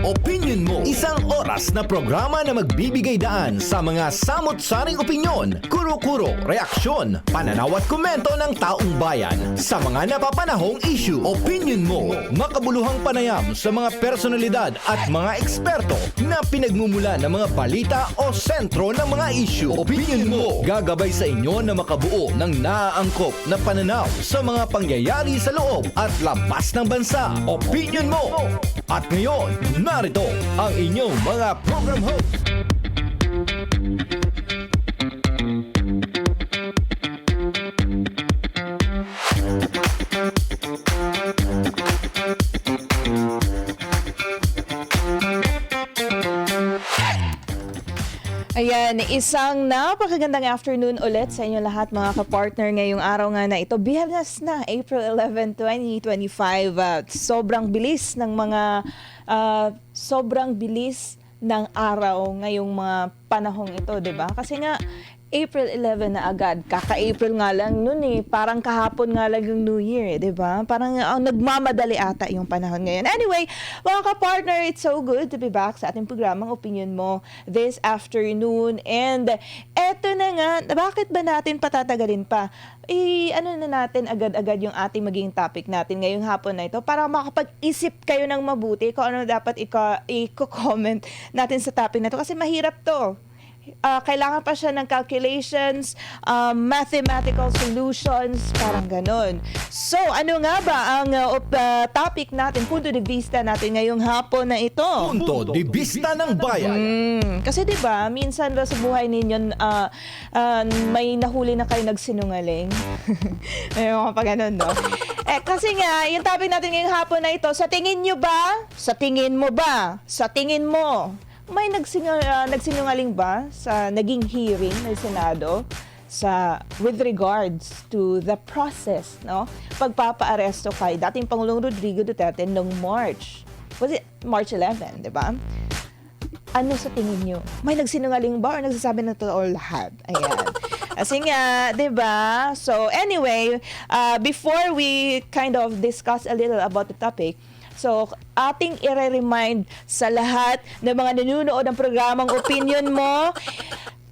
Opinion Mo. Isang oras na programa na magbibigay daan sa mga samot-saring opinyon, kuro-kuro, reaksyon, pananaw at komento ng taong bayan sa mga napapanahong issue. Opinion Mo. Makabuluhang panayam sa mga personalidad at mga eksperto na pinagmumula ng mga balita o sentro ng mga issue. Opinion Mo. Gagabay sa inyo na makabuo ng naaangkop na pananaw sa mga pangyayari sa loob at labas ng bansa. Opinion Mo. At ngayon, narito ang inyong mga program host. Ayan, isang napakagandang afternoon ulit sa inyo lahat mga kapartner ngayong araw nga na ito. Biyernes na, April 11, 2025. Sobrang bilis ng araw ngayong mga panahong ito, 'di ba? Kasi nga April 11 na agad. Kaka-April nga lang nun eh. Parang kahapon nga lang yung New Year, di ba? Parang nagmamadali ata yung panahon ngayon. Anyway, mga ka-partner, it's so good to be back sa ating programang Opinion Mo this afternoon. And eto na nga, bakit ba natin patatagalin pa? Ano na natin agad-agad yung ating maging topic natin ngayong hapon na ito para makapag-isip kayo ng mabuti kung ano dapat i-comment natin sa topic na ito. Kasi mahirap to. Kailangan pa siya ng calculations, mathematical solutions, parang ganon. So, ano nga ba ang topic natin, punto de vista natin ngayong hapon na ito? Punto de vista ng bayan. Kasi 'di ba, minsan ba sa buhay ninyo may nahuli na kayo nagsinungaling? May mga pa ganon, no? Kasi nga, yung topic natin ngayong hapon na ito, sa tingin nyo ba? Sa tingin mo ba? Sa tingin mo? May nagsinungaling ba sa naging hearing ng Senado with regards to the process, no? Pagpapa-aresto kay dating Pangulong Rodrigo Duterte noong March. Was it March 11, 'di ba? Ano sa tingin niyo? May nagsinungaling ba o nagsasabi ng totoo lahat? Ayan. Kasi nga, 'di ba? So anyway, before we kind of discuss a little about the topic, so, ating i-remind sa lahat ng mga nanonood ng programang Opinion Mo,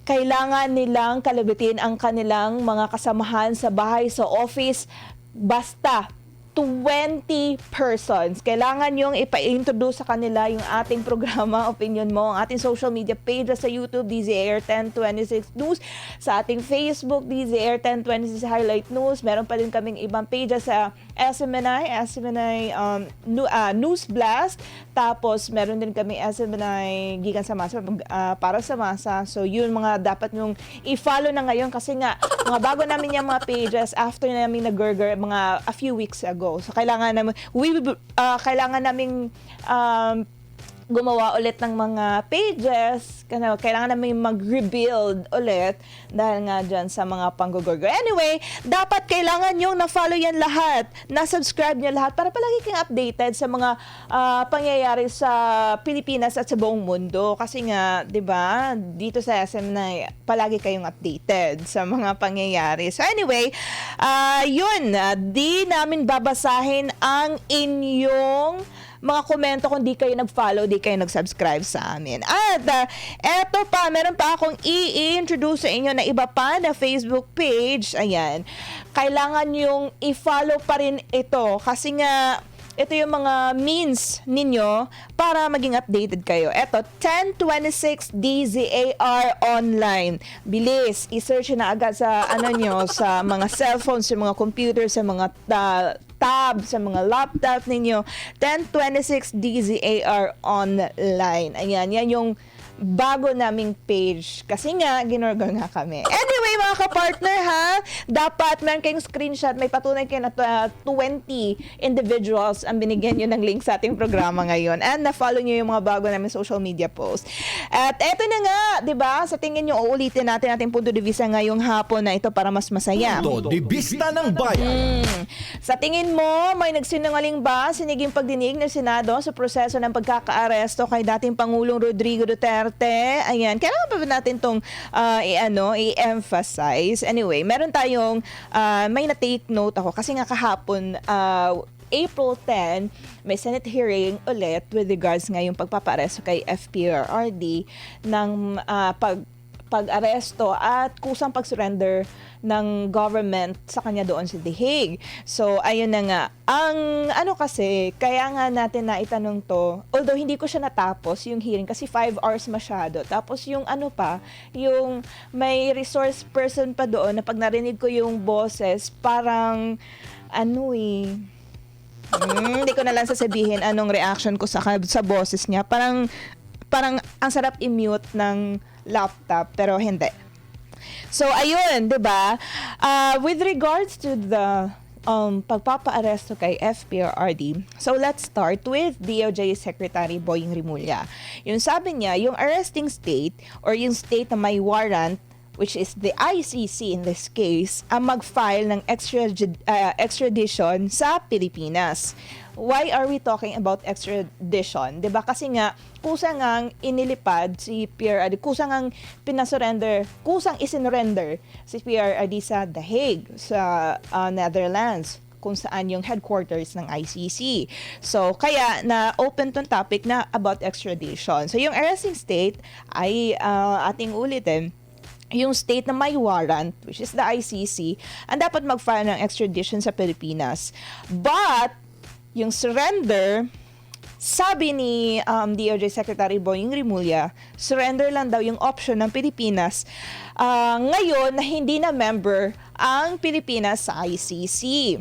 kailangan nilang kalabitin ang kanilang mga kasamahan sa bahay, sa office, basta 20 persons. Kailangan yung ipa-introduce sa kanila yung ating programa, Opinion Mo, ang ating social media pages sa YouTube, DZAR 1026 News, sa ating Facebook, DZAR 1026 Highlight News. Meron pa din kaming ibang pages sa SMNI News Blast. Tapos, meron din kami SMNI Gikan sa Masa, para sa Masa. So, yun mga dapat nyong i-follow na ngayon kasi nga, mga bago namin yung mga pages after namin nag-gurger mga a few weeks ago. So, kailangan namin gumawa ulit ng mga pages. Kailangan namin mag-rebuild ulit dahil nga dyan sa mga panggugurgo. Anyway, dapat kailangan yung na-follow yan lahat, na-subscribe nyo lahat para palagi kang updated sa mga pangyayari sa Pilipinas at sa buong mundo. Kasi nga, di ba, dito sa SM na palagi kayong updated sa mga pangyayari. So anyway, di namin babasahin ang inyong mga komento kung di kayo nag-follow, di kayo nag-subscribe sa amin. At eto pa, meron pa akong i-introduce sa inyo na iba pa na Facebook page. Ayan. Kailangan yung i-follow pa rin ito kasi nga ito yung mga means ninyo para maging updated kayo. Eto, 1026 DZAR online. Bilis, i-search na agad sa sa mga cellphones, sa mga computer, sa mga tab, sa mga laptop ninyo. 1026 DZAR online. Ayan, yan yung bago naming page. Kasi nga, ginorgol nga kami. Anyway, mga ka-partner ha, dapat meron kayong screenshot, may patunay kayo na 20 individuals ang binigyan nyo ng link sa ating programa ngayon. And na-follow nyo yung mga bago namin social media posts. At eto na nga, di ba? Sa tingin nyo, uulitin natin ating punto de vista ngayong hapon na ito para mas masaya. Punto de vista ng bayan. Sa tingin mo, may nagsinungaling ba siniging pagdinig ng Senado sa proseso ng pagkaka-aresto kay dating Pangulong Rodrigo Duterte? Ayan, kailangan pa ba natin itong i-emphasize? Anyway, meron tayong, may na-take note ako kasi nga kahapon, April 10, may Senate hearing ulit with regards ngayong pagpaparesto kay FPRRD ng pag-aresto at kusang pag-surrender ng government sa kanya doon sa The Hague. So, ayun na nga. Ang ano kasi, kaya nga natin na itanong to, although hindi ko siya natapos yung hearing kasi 5 hours masyado. Tapos yung ano pa, yung may resource person pa doon na pag narinig ko yung boses, parang hindi ko na lang sasabihin anong reaction ko sa boses niya. Parang ang sarap i-mute ng laptop, pero hindi. So, ayun, 'di ba? With regards to the pagpapaaresto kay FPRRD, so let's start with DOJ Secretary Boying Rimulya. Yung sabi niya, yung arresting state or yung state na may warrant, which is the ICC in this case, ang mag-file ng extradition sa Pilipinas. Why are we talking about extradition? 'Di ba? Kasi nga kusang ang inilipad si PRRD, kusang ang kusang isinurrender si PRRD sa The Hague, sa Netherlands, kung saan yung headquarters ng ICC. So, kaya na open tong topic na about extradition. So, yung arresting state ay ating ulitin, yung state na may warrant, which is the ICC, ang dapat mag-file ng extradition sa Pilipinas. But, yung surrender, sabi ni DOJ Secretary Boying Rimulya, surrender lang daw yung option ng Pilipinas ngayon na hindi na member ang Pilipinas sa ICC.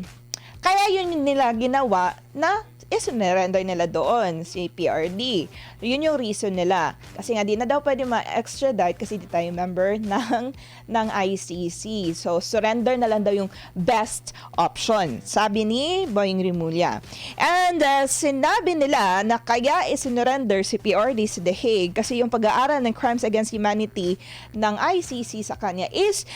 Kaya yun nila ginawa na isinurrender nila doon si PRD. Yun yung reason nila. Kasi nga di na daw pwede ma-extradite kasi di tayo member ng ICC. So, surrender na lang daw yung best option, sabi ni Boying Rimulya. And sinabi nila na kaya isinurrender si PRD sa The Hague kasi yung pag-aaral ng crimes against humanity ng ICC sa kanya is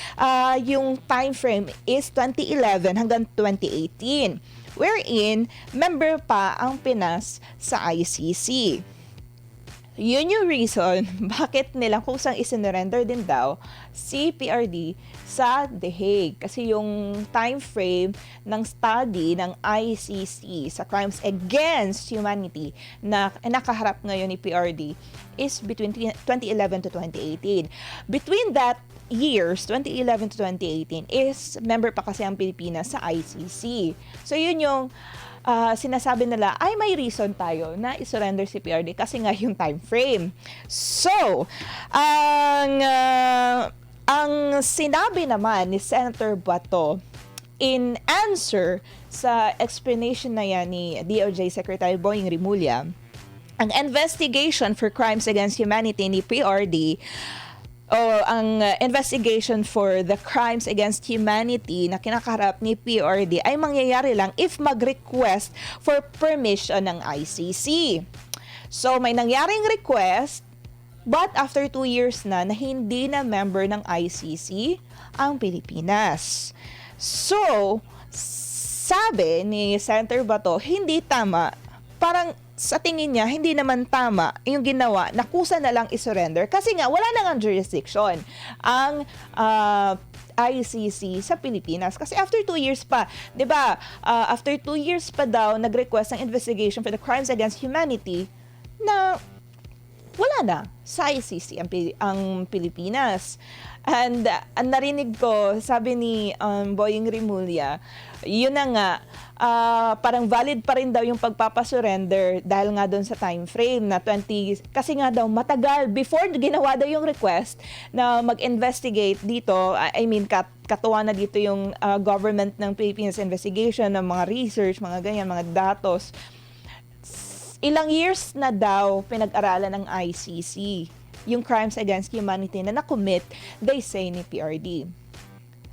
yung time frame is 2011 hanggang 2018. Wherein, member pa ang Pinas sa ICC. Yun yung reason bakit nila kusang isinurrender din daw si PRD sa The Hague. Kasi yung time frame ng study ng ICC sa crimes against humanity na nakaharap ngayon ni PRD is between 2011 to 2018. Between that years, 2011 to 2018, is member pa kasi ang Pilipinas sa ICC. So, yun yung sinasabi nila, ay may reason tayo na isurrender si PRD kasi nga yung time frame. So, ang sinabi naman ni Senator Bato in answer sa explanation na yan ni DOJ Secretary Boying Rimulya, ang investigation for crimes against humanity ni PRD o ang investigation for the crimes against humanity na kinakaharap ni PRD ay mangyayari lang if mag-request for permission ng ICC. So, may nangyaring request, but after 2 years na hindi na member ng ICC ang Pilipinas. So, sabi ni Senator Bato, hindi tama, parang sa tingin niya, hindi naman tama yung ginawa na kusa na lang isurrender kasi nga wala na nga jurisdiction ang ICC sa Pilipinas. Kasi after 2 years pa, 'di ba? After 2 years pa daw nag-request ng investigation for the crimes against humanity na wala na sa ICC ang Pilipinas. And ang narinig ko, sabi ni Boying Rimulya, yun na nga, parang valid pa rin daw yung pagpapasurrender dahil nga doon sa time frame na 20, kasi nga daw matagal before ginawa daw yung request na mag-investigate dito. I mean, katuwa na dito yung government ng Philippines investigation ng mga research, mga ganyan, mga datos. Ilang years na daw pinag-aralan ng ICC yung crimes against humanity na nakomit, they say, ni PRD.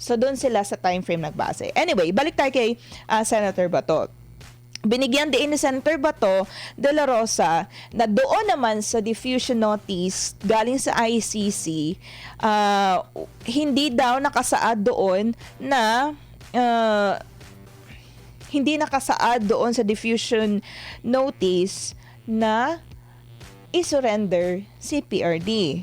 So, doon sila sa time frame nagbase. Anyway, balik tayo kay Senator Bato. Binigyan din ni Senator Bato de la Rosa na doon naman sa diffusion notice galing sa ICC, hindi daw nakasaad doon na hindi nakasaad doon sa diffusion notice na isurrender si PRD.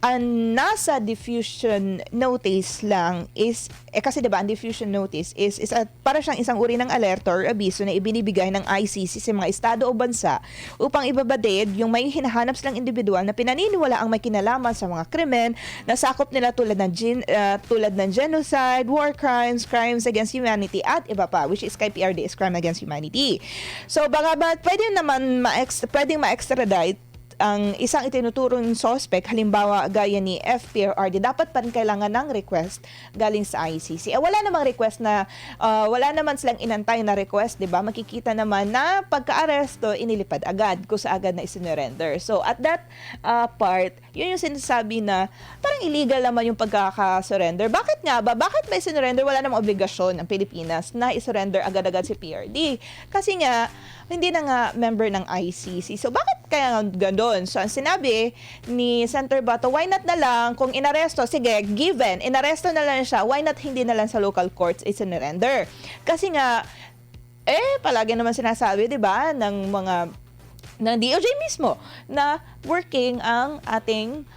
ang nasa diffusion notice lang is, kasi diba, ang diffusion notice is para siyang isang uri ng alerto or abiso na ibinibigay ng ICC sa mga estado o bansa upang ibabatid yung may hinahanap silang individual na pinaniniwala ang may kinalaman sa mga krimen na sakop nila tulad ng genocide, war crimes, crimes against humanity at iba pa, which is kay PRD is crime against humanity. So baka ba pwede naman pwedeng ma-extradite ang isang itinuturong suspect, halimbawa gaya ni FPRD, dapat pa rin kailangan ng request galing sa ICC. Wala namang request na, wala naman silang inantay na request, di ba? Makikita naman na pagka-aresto, inilipad agad, kung sa agad na isinurrender. So, at that part, yun yung sinasabi na parang illegal naman yung pagkaka-surrender. Bakit nga ba? Bakit may sinurrender? Wala namang obligasyon ng Pilipinas na isurrender agad-agad si PRD. Kasi nga, hindi na nga member ng ICC. So, bakit kaya gano'n? So, ang sinabi ni Senator Bato, why not na lang, kung inaresto, sige, given, inaresto na lang siya, why not hindi na lang sa local courts isinurrender? Kasi nga, palagi naman sinasabi, di ba, ng DOJ mismo, na working ang ating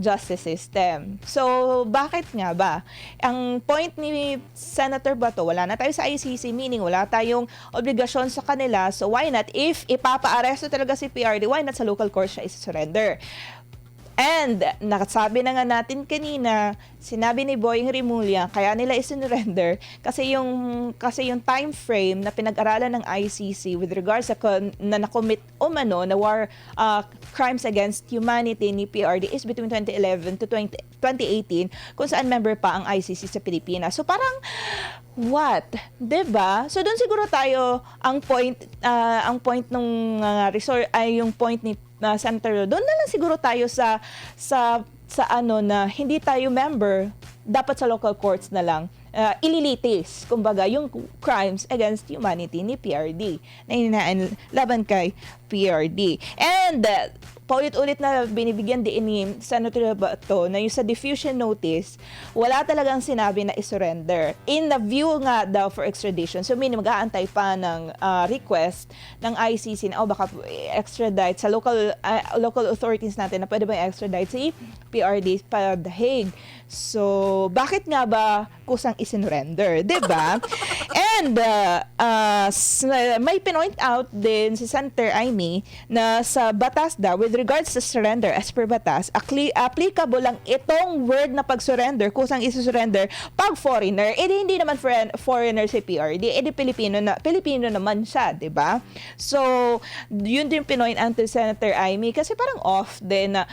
justice system. So, bakit nga ba? Ang point ni Senator Bato, wala na tayo sa ICC, meaning wala tayong obligasyon sa kanila. So, why not? If ipapa-aresto talaga si PRD, why not sa local court siya isi-surrender? And, nakasabi na nga natin kanina, sinabi ni Boying Rimulya, kaya nila isinurrender kasi yung time frame na pinag-aralan ng ICC with regards sa na nakomit umano na war crimes against humanity ni PRD is between 2011 to 2018 kung saan member pa ang ICC sa Pilipinas. So parang what? 'Di ba? So doon siguro tayo ang point nung resort ay yung point ni Senator, doon na lang siguro tayo sa ano na hindi tayo member, dapat sa local courts na lang ililitis, kumbaga, yung crimes against humanity ni PRD na hinanaan laban kay PRD. And paulit-ulit na binibigyan din ni Senator Bato na yung sa diffusion notice, wala talagang sinabi na isurrender. In the view nga daw for extradition, so meaning mag-aantay pa ng request ng ICC na baka extradite sa local authorities natin na pwede ba extradite si PRD pa The Hague. So, bakit nga ba kusang isinurrender? Diba? And may pinoint out din si Senator Amy na sa batas daw, with regards to surrender, as per batas, applicable lang itong word na pag-surrender, kusang isusurrender, pag foreigner. Hindi naman foreigner si PRD, Pilipino naman siya, diba? So, yun din pinoint out to Senator Amy kasi parang off din na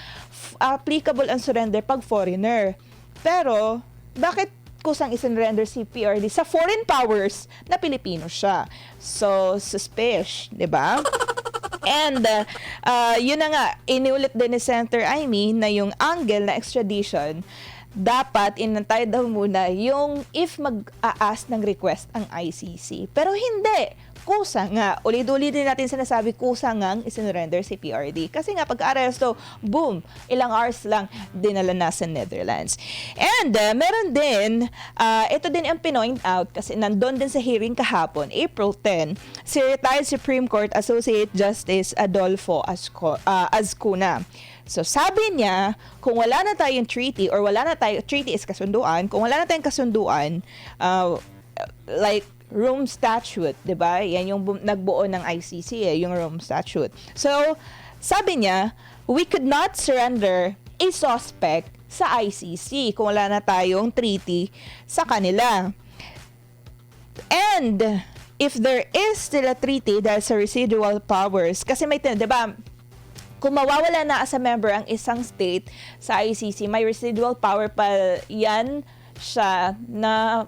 applicable ang surrender pag foreigner. Pero, bakit kusang isinurrender si PRD sa foreign powers na Pilipino siya? So, suspicious, di ba? And, yun na nga, iniulit din ni Senator Amy na yung angle na extradition, dapat inantay daw muna yung if mag-a-ask ng request ang ICC. Pero hindi. Kusa nga. Ulit-ulit din natin sinasabi, kusa nga isinurrender si PRD. Kasi nga, pag-aresto, boom, ilang hours lang, dinala na sa Netherlands. And, meron din, ito din ang pinoint out, kasi nandun din sa hearing kahapon, April 10, si retired Supreme Court Associate Justice Adolfo Azcuna. So, sabi niya, kung wala na tayong treaty, or treaty is kasunduan, kung wala na tayong kasunduan, like, Rome Statute, 'di ba? Yan yung nagbuo ng ICC, yung Rome Statute. So, sabi niya, we could not surrender a suspect sa ICC kung wala na tayong treaty sa kanila. And if there is still a treaty dahil sa residual powers, kasi may 'di ba? Kung mawawala na as a member ang isang state sa ICC, may residual power pa yan siya na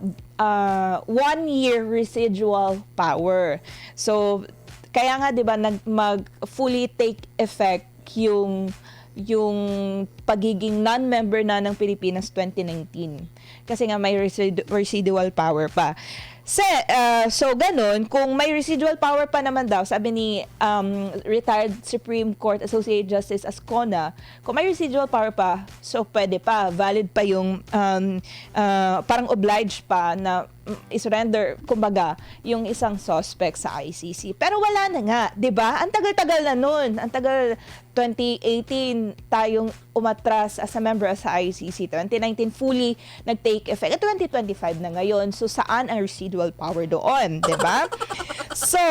1-year residual power. So, kaya nga 'di ba fully take effect yung pagiging non-member na ng Pilipinas 2019. Kasi nga may residual power pa. So, ganun, kung may residual power pa naman daw, sabi ni retired Supreme Court Associate Justice Azcuna, kung may residual power pa, so pwede pa, valid pa yung, parang obliged pa na isurrender, kumbaga, yung isang suspect sa ICC. Pero wala na nga, 'di ba? Ang tagal-tagal na nun. Ang tagal 2018 tayong umatras as a member sa ICC. 2019 fully nag-take effect. At 2025 na ngayon. So saan ang residual power doon, 'di ba? So,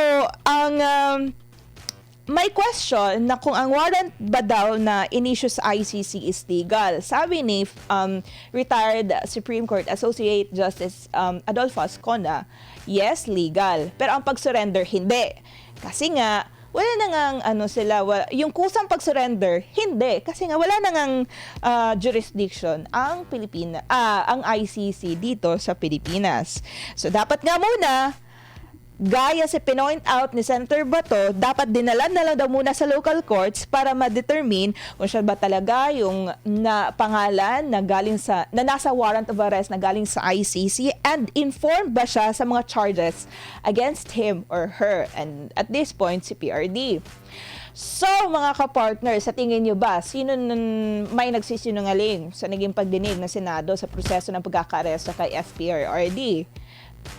ang may question na kung ang warrant ba daw na in-issue sa ICC is legal. Sabi ni retired Supreme Court Associate Justice Adolfo Ascona, yes, legal. Pero ang pag-surrender, hindi. Kasi nga, wala na ngang yung kusang pag-surrender, hindi. Kasi nga, wala na ngang jurisdiction ang ang ICC dito sa Pilipinas. So, dapat nga muna, gaya si pinoint out ni Senator Bato, dapat dinalan na lang daw muna sa local courts para ma-determine kung siya ba talaga yung pangalan na nasa warrant of arrest na galing sa ICC and informed ba siya sa mga charges against him or her, and at this point si PRD. So, mga kapartner, sa tingin nyo ba, sino may nagsisinungaling sa naging pagdinig ng Senado sa proseso ng pagkaka-aresto kay FPRRD?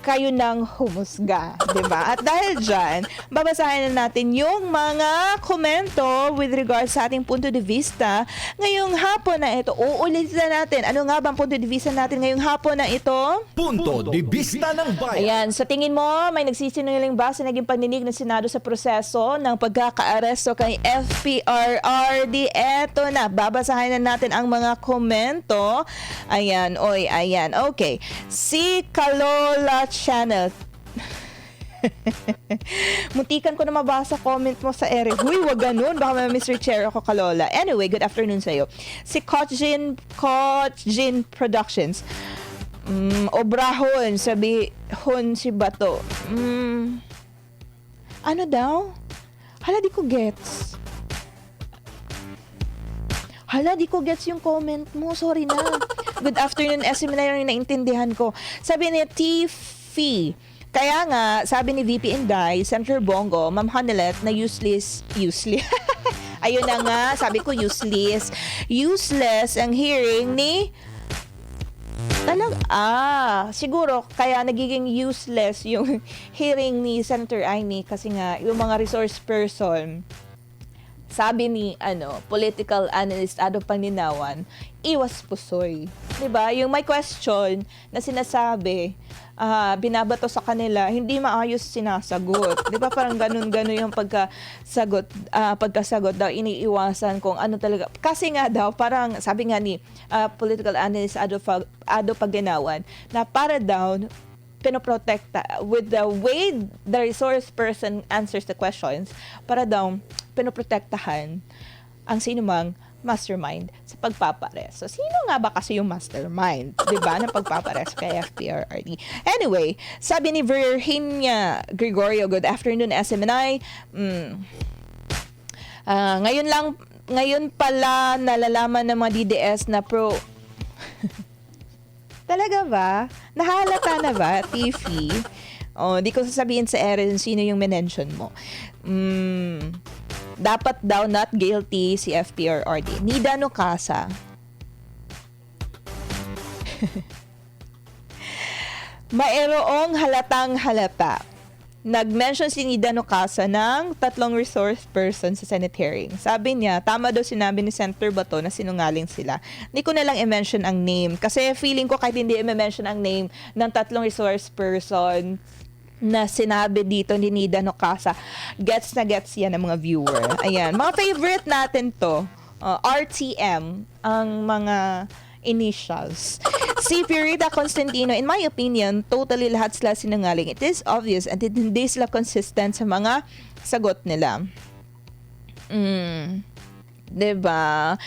Kayo nang humusga, 'di ba? At dahil diyan, babasahin na natin yung mga komento with regards sa ating punto de vista ngayong hapon na ito. Uulitin natin, ano nga bang punto de vista natin ngayong hapon na ito? Punto de vista ng bayan. Ayan, sa tingin mo, may nagsisinungaling ba sa naging pagdinig ng Senado sa proseso ng pagkaka-aresto kay FPRRD? Eto na, babasahin na natin ang mga komento. Ayan, ayan. Okay. Si Kalola Channel. Muntikan ko na mabasa comment mo sa ere. Huy, wag ganun. Baka may Mr. Chair ako, Kalola. Anyway, good afternoon sa'yo. Si Kochjin Productions. Obrahon, sabi Hon si Bato. Ano daw? Hala, di ko gets. Hala, di ko gets yung comment mo. Sorry na. Good afternoon, SM na yung naintindihan ko. Sabi ni T-Fee, kaya nga, sabi ni VP Inday, Senator Bongo, Ma'am Hanelet, na useless. Ayun na nga, sabi ko useless. Useless ang hearing ni... siguro, kaya nagiging useless yung hearing ni Senator Aimee kasi nga, yung mga resource person, sabi ni political analyst Ado Panlinawan, iwas pusoy. 'Di ba? Yung may question na sinasabi, binabato sa kanila, hindi maayos sinasagot. 'Di ba? Parang ganun yung pagkasagot daw iniiwasan kung ano talaga. Kasi nga daw parang sabi nga ni political analyst Ado Panlinawan na para daw pinoprotekta with the way the resource person answers the questions, para daw pinoprotektahan ang sinumang mastermind sa pagpaparesto. Sino nga ba kasi yung mastermind, 'di ba, ng pagpaparesto kay FPRRD? Anyway, sabi ni Virginia Gregorio, good afternoon SMNI. Ngayon pala nalalaman ng mga DDS na pro Talaga ba? Nahalata na ba, Tiffy? Di ko sasabihin sa Erin sino yung mention mo. Dapat daw not guilty si FPRRD. Nida Nocasa. Mayroong halatang halata. Nag-mention si Nida Nocasa ng 3 resource person sa Senate hearing. Sabi niya, tama daw sinabi ni Senator Bato na sinungaling sila. Hindi ko na lang i-mention ang name. Kasi feeling ko kahit hindi i-mention ang name ng 3 resource person na sinabi dito ni Nida Nocasa, gets na gets yan ng mga viewer. Ayan, mga favorite natin to. RTM, ang mga initials. Si Purita Constantino, in my opinion, totally lahat sila sinungaling. It is obvious and hindi sila consistent sa mga sagot nila. Diba?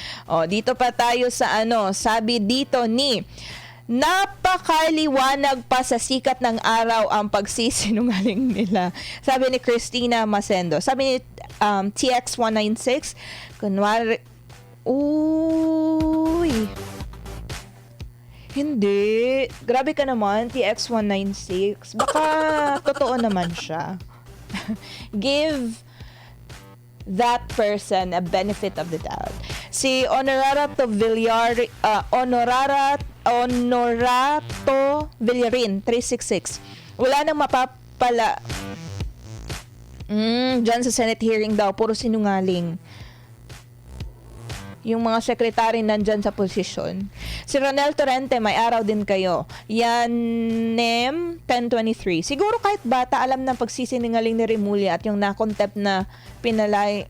Dito pa tayo sa sabi dito ni napakaliwanag pa sa sikat ng araw ang pagsisinungaling nila. Sabi ni Christina Masendo. Sabi ni TX196, kunwari, hindi. Grabe ka naman, TX196. Baka totoo naman siya. Give that person a benefit of the doubt. Si Honorara Honorato Villarin, 366. Wala nang mapapala. Dyan sa Senate hearing daw, puro sinungaling. Yung mga sekretary nandyan sa posisyon. Si Ronel Torrente, may araw din kayo. Yanem 1023. Siguro kahit bata, alam ng pagsisinungaling ni Remulla at yung na-contempt na pinalaya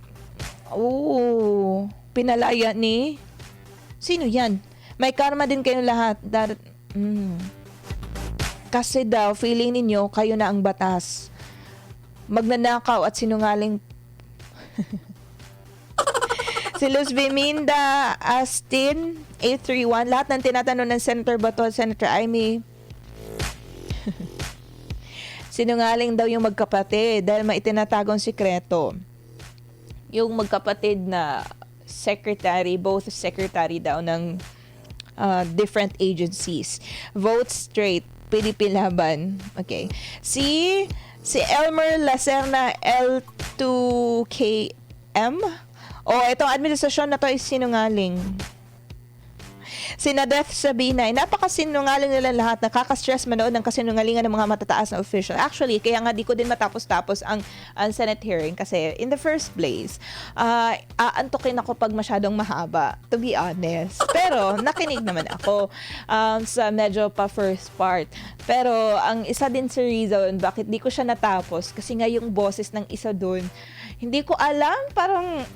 ni... Sino yan? May karma din kayong lahat. Kasi daw, feeling ninyo, kayo na ang batas. Magnanakaw at sinungaling. Si Luz Biminda Astin 831, lahat ng tinatanong ng Senator Bato at Senator Amy, sinungaling daw yung magkapatid dahil may itinatagong sikreto. Yung magkapatid na secretary, both secretary daw ng different agencies. Vote straight, PDP laban. Okay. Si Elmer Lacerna L2KM. Itong administrasyon na to ay sinungaling. Si Nadeth Sabina, napakasinungaling nila lahat. Nakaka-stress manood ng kasinungalingan ng mga matataas na official. Actually, kaya nga di ko din matapos-tapos ang Senate hearing kasi in the first place, aantukin ako pag masyadong mahaba, to be honest. Pero nakinig naman ako sa medyo pa first part. Pero ang isa din sa reason bakit di ko siya natapos kasi nga yung boses ng isa doon, hindi ko alam, parang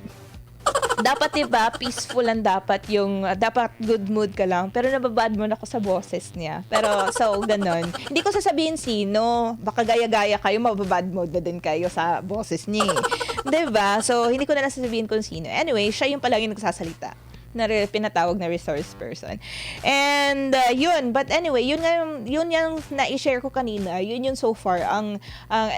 dapat diba, peaceful lang dapat dapat good mood ka lang. Pero nababad mo na ako sa boses niya. Pero, so, ganon. Hindi ko sasabihin sino. Baka gaya-gaya kayo, mababad mood na din kayo sa boses niya. Diba? So, hindi ko na nasasabihin kung sino. Anyway, siya yung palagi nagsasalita na pinatawag na resource person. And yun, but anyway, yun yung na-share ko kanina, yun yung so far ang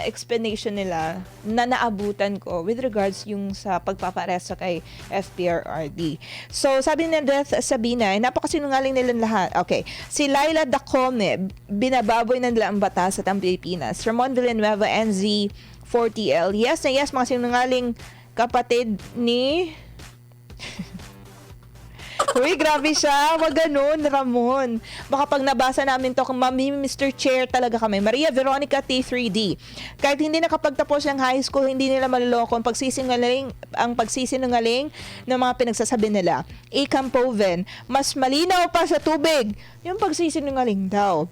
explanation nila na naabutan ko with regards yung sa pagpaparesto kay FPRRD. So, sabi ni Death Sabina, napakasinungaling nila lahat. Okay. Si Laila Dacome, binababoy na nila ang batas at ang Pilipinas. Ramon Villanueva, NZ 40L. Yes na yes, mga sinungaling kapatid ni... Uy, grabe siya. Wag ganun, Ramon. Baka pag nabasa namin to, Mami, Mr. Chair talaga kami. Maria Veronica T3D. Kahit hindi nakapagtapos ng high school, hindi nila maluloko ang pagsisinungaling ng mga pinagsasabi nila. Ikampoven, mas malinaw pa sa tubig yung pagsisinungaling daw.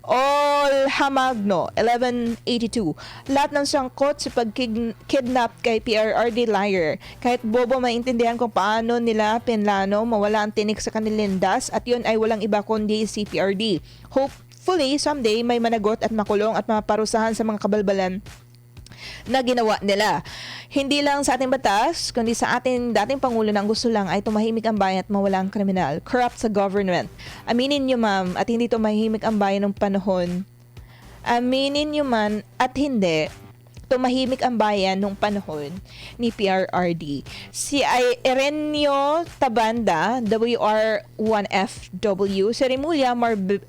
All Hamagno, 1182. Lahat ng sangkot sa pag-kidnap kay PRRD liar. Kahit bobo maintindihan kung paano nila pinlano mawala ang tinik sa kanilang das at yun ay walang iba kundi si PRD. Hopefully, someday may managot at makulong at maparusahan sa mga kabalbalan na ginawa nila. Hindi lang sa ating batas, kundi sa ating dating Pangulo na ang gusto lang ay tumahimik ang bayan at mawala ang kriminal. Corrupt sa government. Aminin nyo, ma'am, at hindi tumahimik ang bayan ng panahon. Aminin nyo man at hindi tumahimik ang bayan nung panahon ni PRRD. Si Erenio Tabanda, WR1FW, si Remulla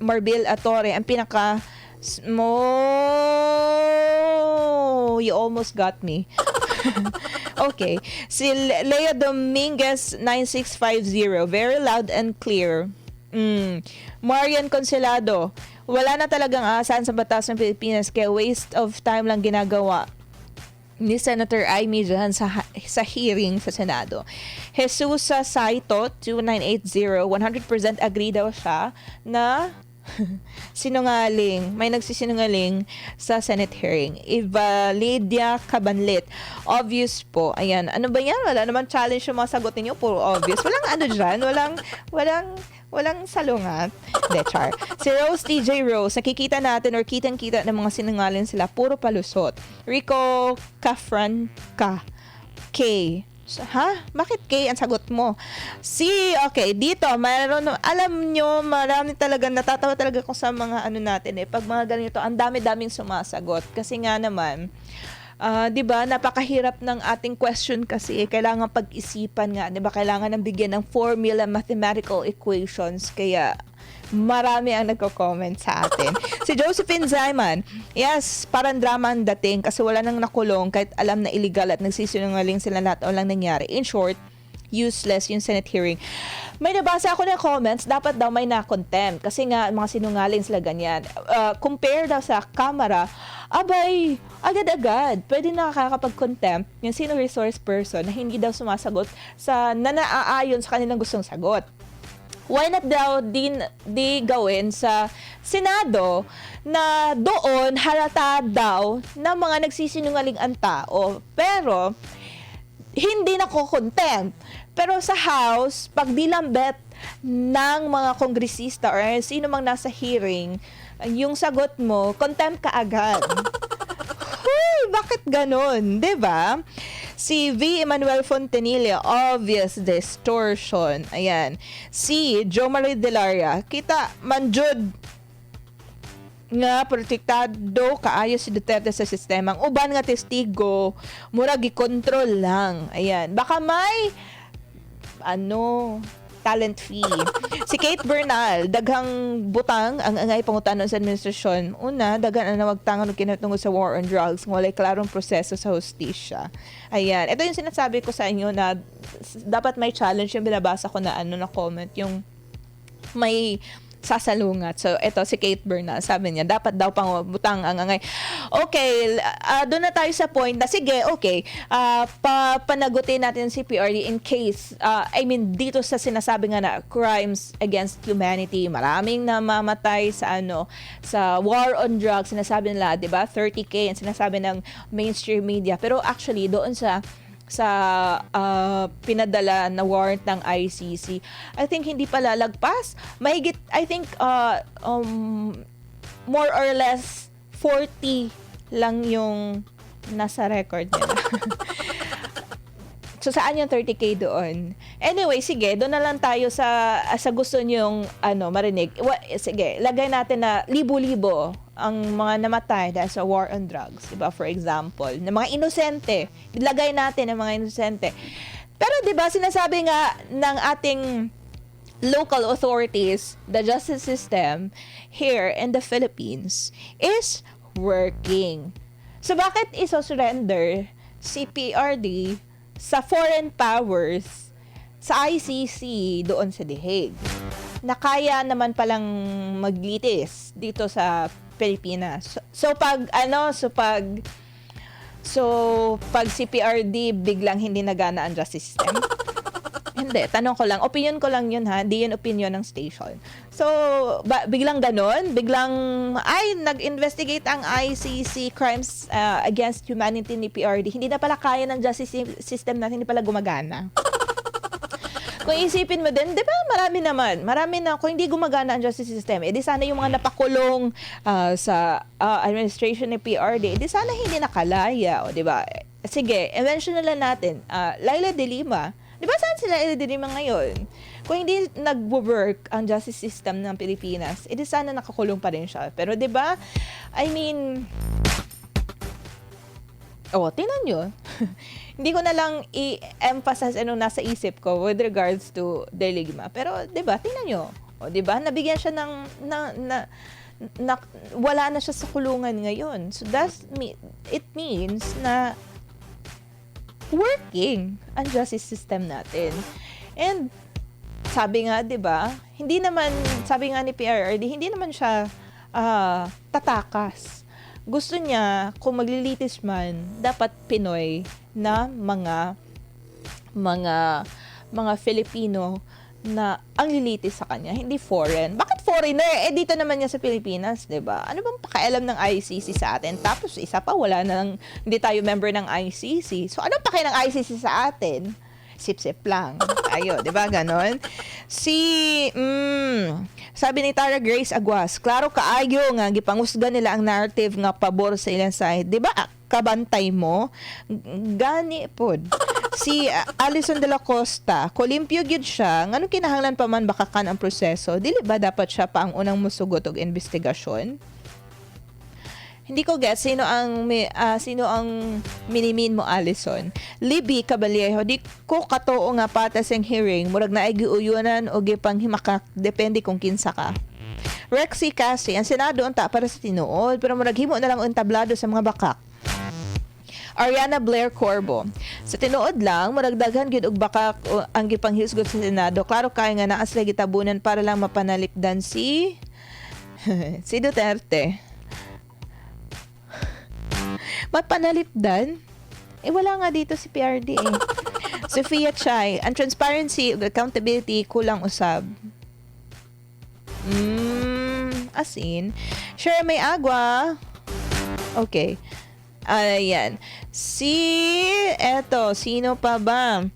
Marbil Atore, ang pinaka... you almost got me. Okay. Si Lea Dominguez 9650, very loud and clear. Marian Conselado, wala na talagang asahan sa batas ng Pilipinas kaya waste of time lang ginagawa ni Senator Amy dyan sa hearing sa Senado. Jesus Saito 2980, 100% agree daw siya na sinungaling. May nagsisinungaling sa Senate hearing. Eva Lydia Cabanlit. Obvious po. Ayan. Ano ba yan? Wala naman challenge yung mga sagot niyo. Puro obvious. Walang ano dyan. Walang salungat. De, char. Si Rose TJ Rose, nakikita natin or kitang-kita ng mga sinungaling sila. Puro palusot. Rico Cafranca. K. Ha? Bakit K ang sagot mo? Okay, dito, alam nyo, marami talaga, natatawa talaga ko sa mga ano natin pag mga ganito, ang dami-daming sumasagot. Kasi nga naman, di ba, napakahirap ng ating question kasi kailangan pag-isipan nga, di ba, kailangan ng bigyan ng formula, mathematical equations, kaya marami ang nagko-comment sa atin. Si Josephine Zayman, yes, parang drama ang dating kasi wala nang nakulong kahit alam na illegal at nagsisinungaling sila lahat o lang nangyari. In short, useless yung Senate hearing. May nabasa ako ng comments, dapat daw may na-contempt. Kasi nga, mga sinungaling sila ganyan. Compare daw sa camera, abay, agad-agad, pwede nakakapag-contempt yung sino resource person na hindi daw sumasagot sa naaayon sa kanilang gustong sagot. Why not daw di gawin sa Senado na doon halata daw na mga nagsisinungaling ang tao. Pero, hindi nako-contempt. Pero sa House, pag dilambet ng mga kongresista or sino mang nasa hearing, yung sagot mo, contempt ka agad. Huy, bakit ganun? 'Di ba? Si V. Emmanuel Fontanilla, obvious distortion. Ayan. Si Jo Marie Delaria, kita, manjud nga protektado kaayo si Duterte sa sistema. Ang uban nga testigo, murag i-control lang. Ayan. Baka may talent fee. Si Kate Bernal, daghang butang ang angay pangutanon sa administrasyon. Una, daghan ang nawagtangan og kinatungod sa war on drugs, walay klarong proseso sa hustisya. Ayan. Ito yung sinasabi ko sa inyo na dapat may challenge yung binabasa ko na na comment, yung may sasalungat. So, ito si Kate Bernal, sabi niya, dapat daw pang butang ang angay. Okay, doon na tayo sa point na, sige, okay, panagutin natin si PRD in case, dito sa sinasabi nga na crimes against humanity, maraming namamatay sa sa war on drugs, sinasabi nila, di ba, 30K, ang sinasabi ng mainstream media. Pero actually, doon sa pinadala na warrant ng ICC, I think hindi pa lalagpas. Mahigit, I think, more or less 40 lang yung nasa record nila. So, saan yung 30K doon? Anyway, sige, doon na lang tayo sa gusto nyong marinig. Sige, lagay natin na libo-libo ang mga namatay dahil sa war on drugs. Diba? For example, na mga inosente. Ilagay natin ang mga inosente. Pero diba, sinasabi nga ng ating local authorities, the justice system here in the Philippines is working. So, bakit iso-surrender si PRD sa foreign powers, sa ICC doon sa The Hague, na kaya naman palang maglitis dito sa Pilipinas? So pag si PRD biglang hindi nagana ang justice system? Hindi, tanong ko lang, opinion ko lang yun ha, di yun opinion ng station. So, biglang ganon, nag-investigate ang ICC crimes against humanity ni PRD, hindi na pala kaya ng justice system natin, hindi pala gumagana. Kung isipin mo din, di ba marami na, kung hindi gumagana ang justice system, di sana yung mga napakulong sa administration ni PRD, di sana hindi nakalaya, o di ba? Sige, i-mention na lang natin, Laila de Lima. Di ba saan sila Laila ngayon? Kung hindi nag-work ang justice system ng Pilipinas, di sana nakakulong pa rin siya. Pero di ba, tingnan nyo. Hindi ko na lang i-emphasize nasa isip ko with regards to De Lima. Pero, di ba, tingnan nyo. Di ba, nabigyan siya wala na siya sa kulungan ngayon. So, it means na working ang justice system natin. And, sabi nga, di ba, sabi nga ni PRRD, hindi naman siya tatakas. Gusto niya, kung maglilitis man, dapat Pinoy na mga Filipino na ang lilitis sa kanya, hindi foreign. Bakit foreigner? Dito naman niya sa Pilipinas, 'di ba? Ano bang pakialam ng ICC sa atin? Tapos isa pa, hindi tayo member ng ICC. So anong paki ng ICC sa atin? Sip-sip lang. Tayo, 'di ba? Ganon. Sabi ni Tara Grace Aguas, klaro kaayo nga gipangusgan nila ang narrative nga pabor sa ilang side. 'Di ba? Kabantay mo gani pod. Si Alison de la Costa, kolimpyo gyud siya, ngano kinahanglan pa man bakakan ang proseso, dili ba dapat siya pa ang unang musugot og investigasyon? Hindi ko get sino ang minimin mo, Alison. Libby Caballero, di ko katoo nga patas ang hearing, murag na ay giuyunan o gipanghimakak, depende kung kinsa ka. Rexy Cassie, ang Senado unta para sa tinuod, pero murag himo na lang ang tablado sa mga bakak. Ariana Blair Corbo. Sa tinuod lang, maragdagan gyud og baka ang gipanghisgot sa Senado. Klaro kay nga naa sila gitabunan para lang mapanalipdan si si Duterte. Mapanalipdan? Wala nga dito si PRD eh. Sophia Chai, ang transparency ug accountability kulang usab. As in, sure may agwa. Okay. Ayan. Sino pa ba?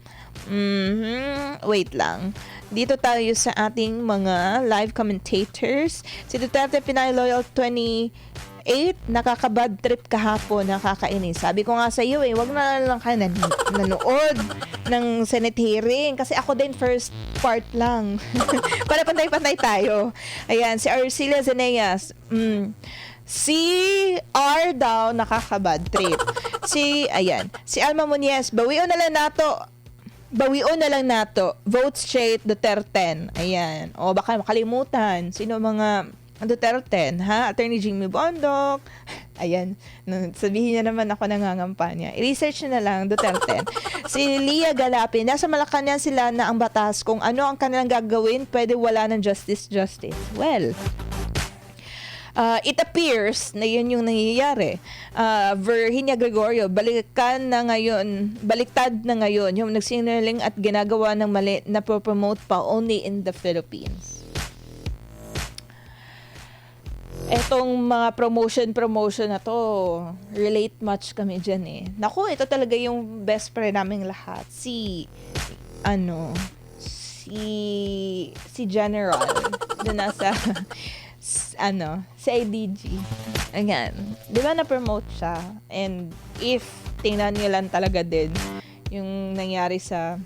Wait lang. Dito tayo sa ating mga live commentators. Si Duterte Pinay Loyal 28, nakaka-bad trip kahapon, nakakainis. Sabi ko nga sa iyo wag na lang kayo nanood ng Senate hearing kasi ako din first part lang. Para pantay-pantay tayo. Ayan, si Arcelia Zeneas. Si R daw nakaka-bad trip. Si Alma Muniez, bawion na lang nato. Vote straight Duterte. Ayan. O baka makalimutan. Sino mga Duterte, ha? Attorney Jimmy Bondok. Ayan. Sabihin niya naman ako nangangampanya. I-research na lang, Duterte. Si Lia Galapin. Nasa Malacanang sila na ang batas. Kung ano ang kanilang gagawin, pwede wala ng justice. Well, it appears na yun yung nangyayari. Virginia Gregorio, baliktad na ngayon yung nagsinungaling at ginagawa ng mali na promote pa only in the Philippines. Etong mga promotion na to, relate much kami dyan eh. Naku, ito talaga yung best friend naming lahat. Si General na nasa si IDG. Ayan. Di ba na-promote siya? And if tingnan niyo lang talaga din yung nangyari sa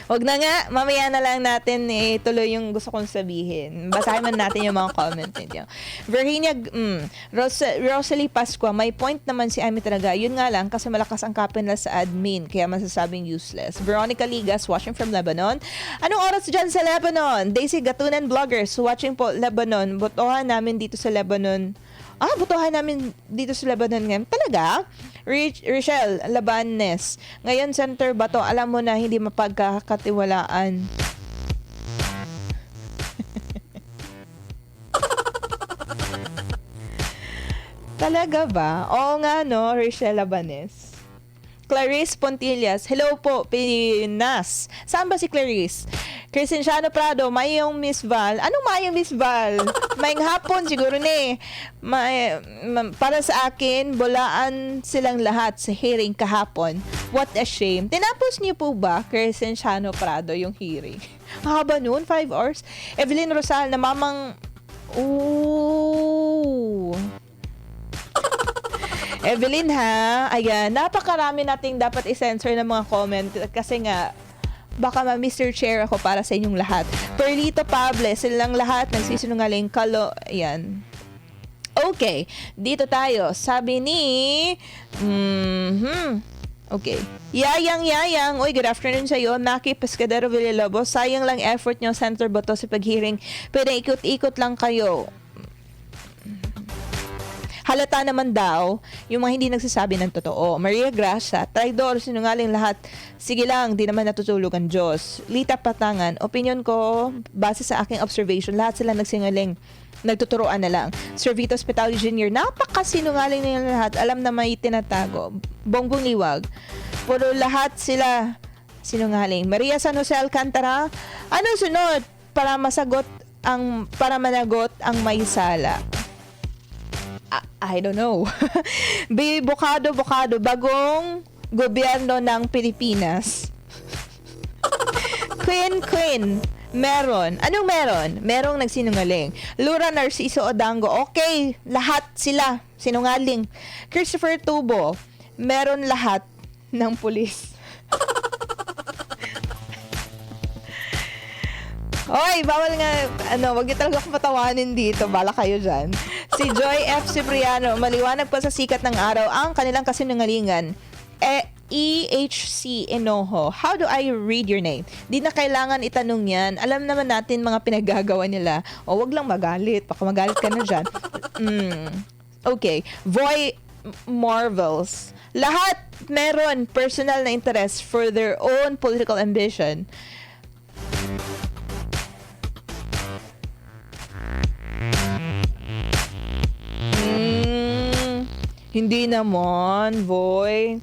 wag na nga, mamaya na lang natin tuloy yung gusto kong sabihin. Basahin man natin yung mga comment ninyo. Virginia, Rosalie Pascua, may point naman si Amy talaga. Yun nga lang, kasi malakas ang kapin nila sa admin, kaya masasabing useless. Veronica Ligas, watching from Lebanon. Anong oras dyan sa Lebanon? Daisy Gatunan Vloggers, watching po Lebanon. Botohan namin dito sa Lebanon ngayon. Talaga? Richelle Labanes. Ngayon, Center Bato, alam mo na hindi mapagkakatiwalaan. Talaga ba? Oo nga, no, Richelle Labanes. Clarice Pontillas. Hello po, Pinas. Saan ba si Clarice? Crescenciano Prado, mayong Miss Val. Anong mayong Miss Val? Mayong hapon siguro ni. Para sa akin, bulaan silang lahat sa hearing kahapon. What a shame. Tinapos niyo po ba, Crescenciano Prado, yung hearing? Mahaba noon, 5 hours. Evelyn Rosal, na mamang... Ooh... Evelyn ha, ayan, napakarami nating dapat i-censor ng mga comment kasi nga, baka ma-Mr. Chair ako para sa inyong lahat. Perlito Pable, silang lahat nagsisinungaling ayan. Okay, dito tayo. Sabi ni, okay. Yayang, uy, good afternoon sa'yo. Maki Pescadero Villalobos, sayang lang effort nyo, Center Boto sa pag-hearing. Pwede ikot-ikot lang kayo. Halata naman daw yung mga hindi nagsasabi ng totoo. Maria Gracia, traidor, sinungaling lahat. Sige lang, di naman natutulog ang Diyos. Lita Patangan, opinion ko, base sa aking observation, lahat sila nagsingaling. Nagtuturoan na lang. Sir Vito Spitali Jr., napakasinungaling nila lahat. Alam na may tinatago. Bongbong Liwag, puro lahat sila sinungaling. Maria San Jose Alcantara, ano sunod para managot ang may sala? I don't know. Bukado, bagong gobyerno ng Pilipinas. Queen, meron. Anong meron? Merong nagsinungaling. Lura Narciso Odango, okay, lahat sila sinungaling. Christopher Tubo, meron lahat ng pulis. Oy, bawal nga, wag niyo talaga akong patawanin dito. Bala kayo dyan. Si Joy F. Cipriano, maliwanag pa sa sikat ng araw ang kanilang kasinungalingan. EHC Enoho, how do I read your name? Di na kailangan itanong yan. Alam naman natin mga pinagagawa nila. O, wag lang magalit. Baka magalit ka na dyan. Okay. marvels. Lahat meron personal na interest for their own political ambition. Hindi naman, boy.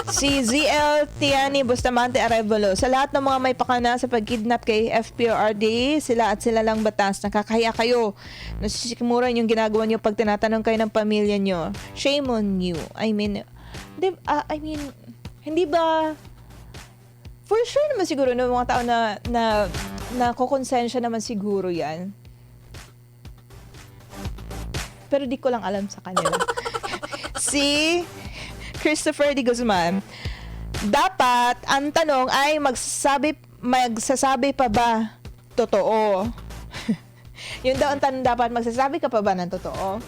Si ZL Tiani Bustamante Arevalo, sa lahat ng mga may pakana sa pagkidnap kay FPRD, sila at sila lang batas, nakakahiya kayo. Nasisikimuran yung ginagawa niyo pag tinatanong kayo ng pamilya niyo. Shame on you. Hindi ba, for sure naman siguro ng mga tao na kukonsensya naman siguro yan. Pero di ko lang alam sa kanila. Si Christopher D. Guzman, dapat ang tanong ay magsasabi pa ba totoo? Yun daw ang tanong, dapat magsasabi ka pa ba ng totoo?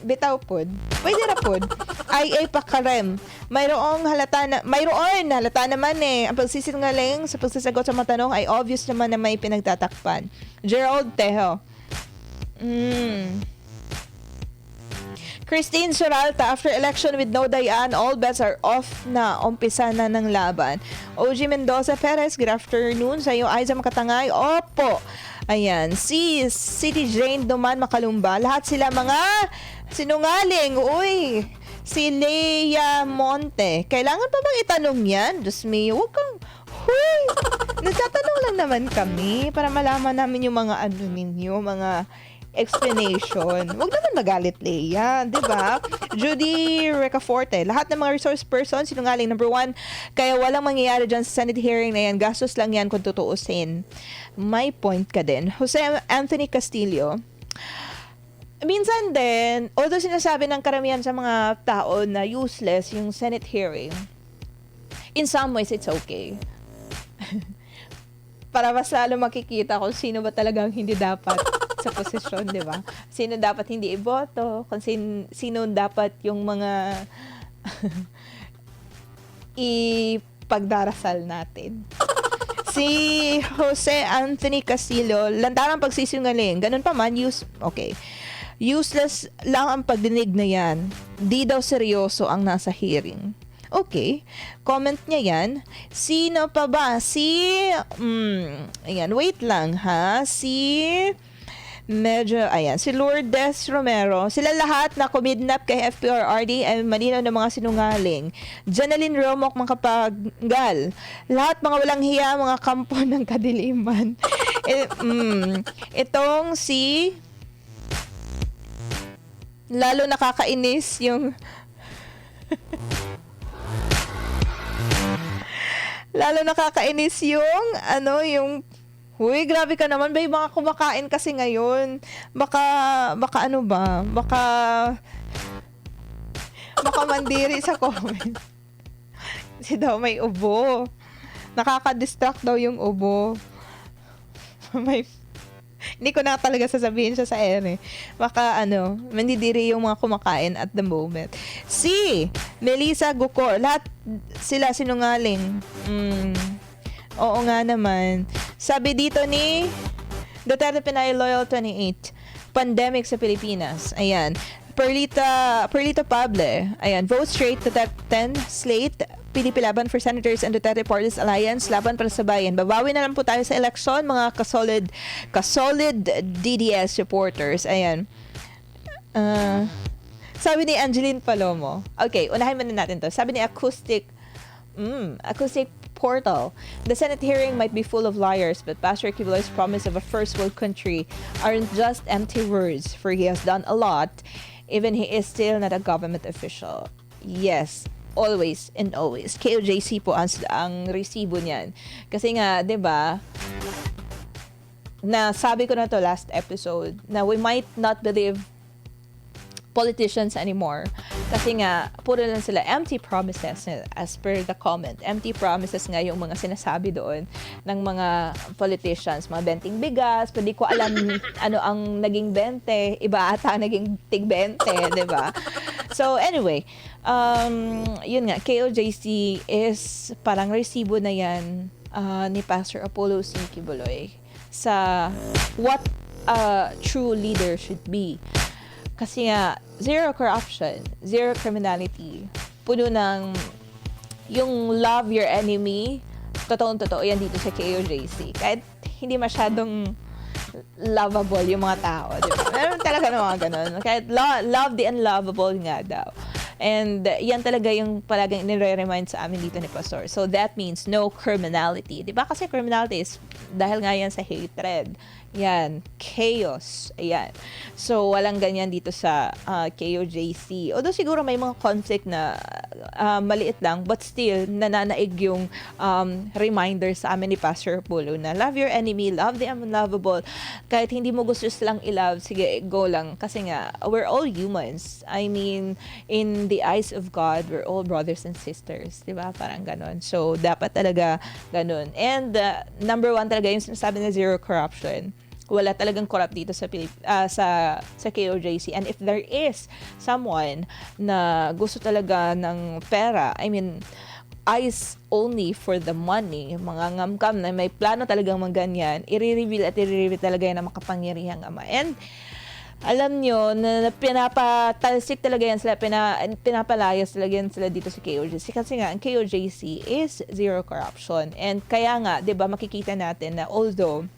Bitaw pod. Pwede na pod. Ay pakarem. Mayroon halata naman eh. Ang pagsisinungaling sa pagsasagot sa mga tanong ay obvious naman na may pinagtatakpan. Gerald Tejo. Christine Soralta, after election with no Dayan, all bets are off na. Umpisa na ng laban. OG Mendoza Perez, good afternoon. Sa iyo, Aiza Makatangay. Opo. Ayan. Si City Jane Duman Makalumba. Lahat sila mga sinungaling. Uy. Si Leia Monte. Kailangan pa bang itanong yan? Diyos me, huwag kang... Huy! Nagtatanong lang naman kami para malaman namin yung mga ninyo, mga explanation. Huwag naman magalit, Leia. Diba? Judy Recaforte. Lahat ng mga resource person, sinungaling. Number 1, kaya walang mangyayari dyan sa Senate hearing na yan. Gastos lang yan kung tutuusin. May point ka din. Jose Anthony Castillo. Minsan din, although sinasabi ng karamihan sa mga tao na useless yung Senate hearing, in some ways, it's okay. Para mas lalo makikita kung sino ba talagang hindi dapat sa posisyon, di ba? Sino dapat hindi iboto, kung sino dapat yung mga ipagdarasal natin. Si Jose Anthony Castillo, lantarang pagsisinungaling. Ganun pa man, useless lang ang pagdinig na yan. Di daw seryoso ang nasa hearing. Okay. Comment niya yan. Sino pa ba? Ayan, wait lang ha. Si Lourdes Romero. Sila lahat na kumidnap kay FPRRD ay malinaw na mga sinungaling. Janeline Romok Makapagal. Lahat mga walang hiya, mga kampo ng kadiliman. Itong si... Lalo nakakainis yung... Lalo nakakainis yung huy, grabe ka naman, may mga kumakain kasi ngayon. Baka mandiri sa comment. Kasi daw may ubo. Nakaka-distract daw yung ubo. Hindi ko na talaga sasabihin siya sa ere. Baka mandidiri yung mga kumakain at the moment. Si Melissa Gukor, lahat sila sinungaling. Oo nga naman. Sabi dito ni Duterte Pinay Loyal 28, pandemic sa Pilipinas. Ayan. Perlita Pable. Ayan. Vote straight to top 10 slate. PDP laban for senators and Duterte Party's Alliance, laban para sa bayan. Babawi na lang po tayo sa eleksyon, mga kasolid DDS supporters. Ayan. Sabi ni Angeline Palomo. Okay, unahin muna natin to. Sabi ni Acoustic Portal. The Senate hearing might be full of liars, but Pastor Kibuloy's promise of a first world country aren't just empty words, for he has done a lot, even he is still not a government official. Yes, always and always. KOJC po ang resibo niyan. Kasi nga, 'di ba? Na sabi ko na to last episode na we might not believe politicians anymore. Kasi nga, puro lang sila empty promises as per the comment. Empty promises nga yung mga sinasabi doon ng mga politicians. Mga benting bigas, hindi ko alam ano ang naging 20. Iba ata naging tig 20, diba? So, anyway, yun nga, KOJC is parang resibo na yan ni Pastor Apollo C. Kibuloy sa what a true leader should be. Kasi nga, zero corruption, zero criminality, puno ng yung love your enemy, totoong-totoo yan dito sa KOJC. Kahit hindi masyadong lovable yung mga tao, di ba? Meron talaga ng mga ganun. Kahit love the unlovable nga daw. And yan talaga yung palaging nire-remind sa amin dito ni Pastor. So that means no criminality. Di ba? Kasi criminality is dahil nga yan sa hatred. Yan. Chaos. Ayan. So walang ganyan dito sa KOJC. Although siguro may mga conflict na maliit lang, but still nananaig yung reminder sa amin ni Pastor Polo na love your enemy, love the unlovable. Kahit hindi mo gusto silang i-love, sige, go lang. Kasi nga, we're all humans. I mean, in the eyes of God, we're all brothers and sisters. Diba? Parang ganon. So, dapat talaga ganon. And number one talaga yung sinasabi na zero corruption. Wala talagang corrupt dito sa sa KOJC. And if there is someone na gusto talaga ng pera, I mean, eyes only for the money, mga ngamkam na may plano talagang maganyan, i-reveal talaga yan ng makapangyarihang Ama. And alam nyo, na pinapatalsik talaga yan sila, pinapalayas talaga yan sila dito sa KOJC. Kasi nga, ang KOJC is zero corruption. And kaya nga, di ba, makikita natin na although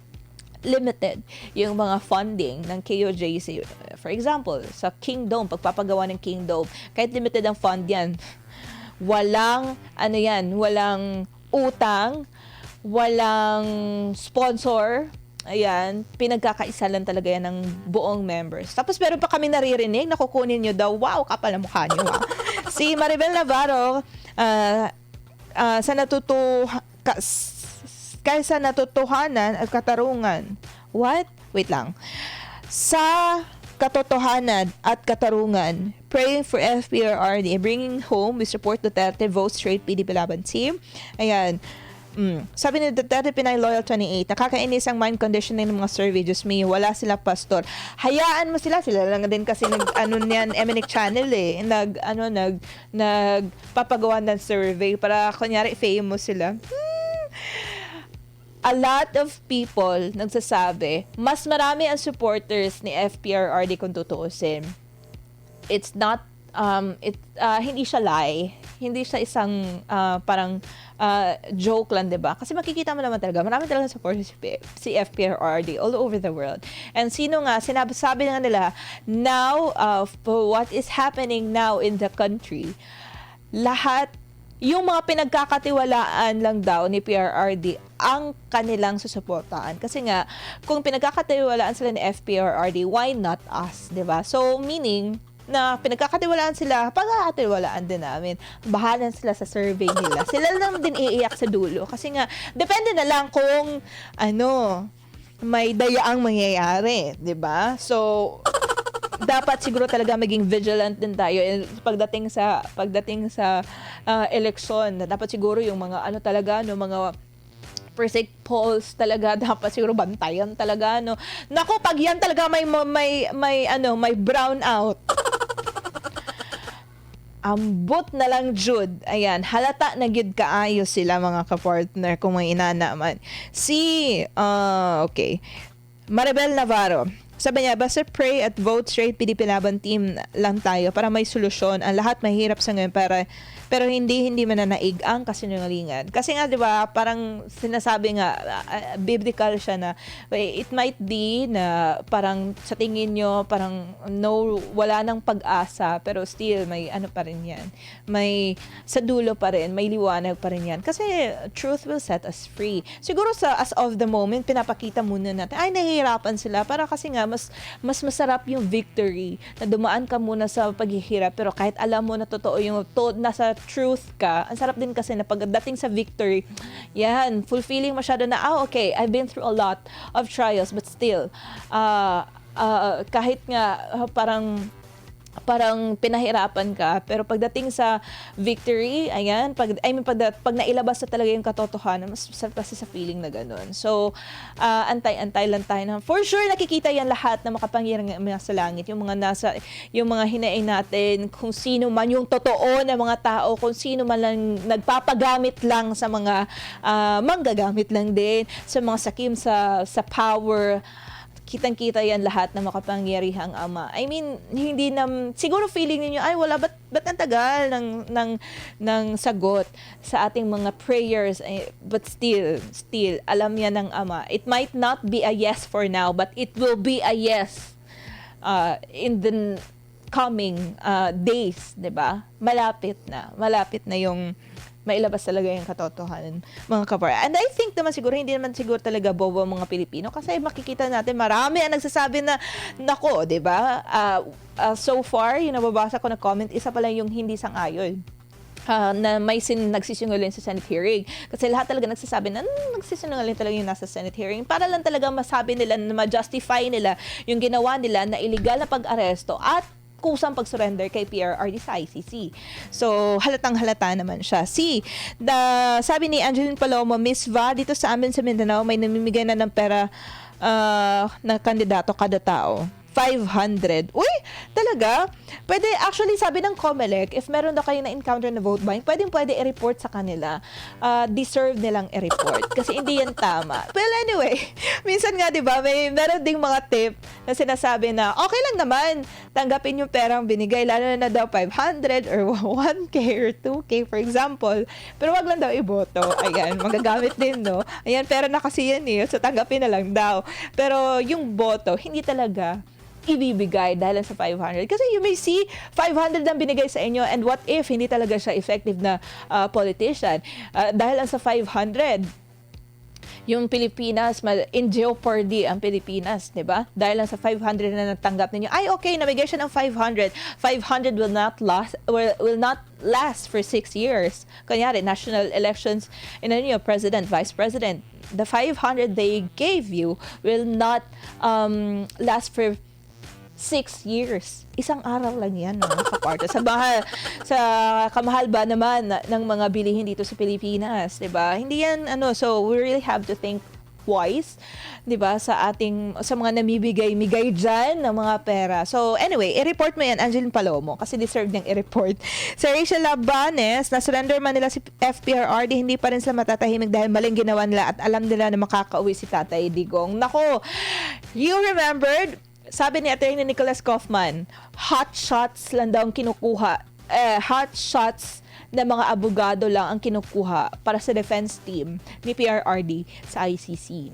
limited yung mga funding ng KOJC. For example, sa Kingdom, pagpapagawa ng Kingdom, kahit limited ang fund yan, walang utang, walang sponsor, ayan, pinagkakaisa lang talaga yan ng buong members. Tapos meron pa kami naririnig, nakukunin nyo daw, wow, kapal na mukha nyo, ha? Si Maribel Navarro, kaysa natutuhanan at katarungan. What? Wait lang. Sa katotohanan at katarungan, praying for FPRRD, bringing home, we support Duterte, vote straight, PDP Laban Team. Ayan. Sabi ni Duterte Pinay Loyal 28, nakakainis ang mind conditioning ng mga survey. Diyos me, wala sila pastor. Hayaan mo sila lang din kasi niyan, Eminic Channel nagpapagawa ng survey para kunyari famous sila. A lot of people nagsasabi, mas marami ang supporters ni FPRRD kung tutuusin. It's not, hindi siya lie. Hindi siya isang parang joke lang, diba? Kasi makikita mo naman talaga, marami talaga supporters si FPRRD all over the world. And sabi nga nila, now, for what is happening now in the country, lahat yung mga pinagkakatiwalaan lang daw ni PRRD ang kanilang susuportahan. Kasi nga, kung pinagkakatiwalaan sila ni FPRRD, why not us? Diba? So, meaning, na pinagkakatiwalaan sila, pagkakatiwalaan din namin. Bahalan sila sa survey nila. Sila lang din iiyak sa dulo. Kasi nga, depende na lang kung, may dayaang mangyayari. Diba? So, dapat siguro talaga maging vigilant din tayo pagdating sa eleksyon. Dapat siguro yung mga mga precinct polls talaga dapat siguro bantayan talaga Nako, pag yan talaga may brown out. Ambot na lang Jude. Ayan, halata na gyud kaayo sila mga ka-partner kung may inana man. Okay. Maribel Navarro. Sabi niya, basta pray at vote straight PDP Laban Team lang tayo para may solusyon. Ang lahat mahirap sa ngayon pero hindi mananaig ang kasinungalingan. Kasi nga, di ba, parang sinasabi nga, biblical siya na, it might be na parang sa tingin nyo, parang wala nang pag-asa, pero still, may pa rin yan. May, sa dulo pa rin, may liwanag pa rin yan. Kasi truth will set us free. Siguro as of the moment, pinapakita muna natin, nahihirapan sila, para kasi nga, mas masarap yung victory na dumaan ka muna sa paghihirap pero kahit alam mo na totoo yung nasa truth ka, ang sarap din kasi na pagdating sa victory, yan, fulfilling masyado na, okay, I've been through a lot of trials but still, kahit nga parang pinahirapan ka, pero pagdating sa victory, ayan, pag nailabas na talaga yung katotohanan, mas masarap kasi sa feeling na ganun. So, antay-antay lang tayo na, for sure, nakikita yan lahat na makapangyarang sa langit, yung mga hinaing natin, kung sino man yung totoo na mga tao, kung sino man lang nagpapagamit lang sa mga manggagamit lang din, sa mga sakim sa power, kitang-kita yan lahat na makapangyarihang Ama. I mean, hindi na, siguro feeling niyo ay wala, ba't ang tagal ng sagot sa ating mga prayers, but still, alam yan ng Ama. It might not be a yes for now, but it will be a yes in the coming days, 'di ba? Malapit na yung mailabas talaga yung katotohanan, mga kapar. And I think naman siguro, hindi naman siguro talaga bobo ang mga Pilipino kasi makikita natin marami ang nagsasabi na, nako, di ba? So far, yung nababasa ko na comment, isa pa lang yung hindi sang-ayon. Na may nagsisinungaling sa Senate hearing. Kasi lahat talaga nagsasabi na nagsisinungaling talaga yung nasa Senate hearing para lang talaga masabi nila, na ma-justify nila yung ginawa nila na illegal na pag-aresto at kusang pag-surrender kay PRRD sa ICC. So, halatang-halata naman siya. Sabi ni Angeline Palomo, Miss Va, dito sa amin sa Mindanao, may namimigay na ng pera na kandidato kada tao. 500. Uy, talaga? Pwede, actually, sabi ng COMELEC, if meron na kayo na-encounter na vote buying, pwede i-report sa kanila. Deserve nilang i-report. Kasi hindi yan tama. Well, anyway, minsan nga, di ba, meron ding mga tip na sinasabi na, okay lang naman, tanggapin yung perang binigay, lalo na daw 500 or 1K or 2K, for example. Pero wag lang daw iboto. Ayan, magagamit din, no? Ayan, pera na kasi yan eh. So, tanggapin na lang daw. Pero yung boto, hindi talaga ibibigay dahil sa 500. Kasi you may see, 500 ang binigay sa inyo, and what if hindi talaga siya effective na politician? Dahil sa 500, yung Pilipinas, in jeopardy ang Pilipinas, di ba? Dahil lang sa 500 na natanggap ninyo, ay okay, nabigay siya ng 500. 500 will not last for 6 years. Kunyari, national elections, president, vice president, the 500 they gave you will not last for 6 years. Isang araw lang yan, mga kaparta. Sa kamahal ba naman ng mga bilihin dito sa Pilipinas, 'di ba? Hindi yan so we really have to think twice, 'di ba, sa mga namimigay-migay diyan ng mga pera. So anyway, i-report mo yan, Angeline Palomo, kasi deserve niyang i-report. Sa Rachel Labanes, na-surrender man nila si FPRRD, hindi pa rin sila matatahimik dahil maling ginawa nila at alam nila na makakauwi si Tatay Digong. Nako, you remembered, sabi ni Atty. Nicholas Kaufman, hot shots lang daw ang kinukuha. Hot shots na mga abogado lang ang kinukuha para sa defense team ni PRRD sa ICC.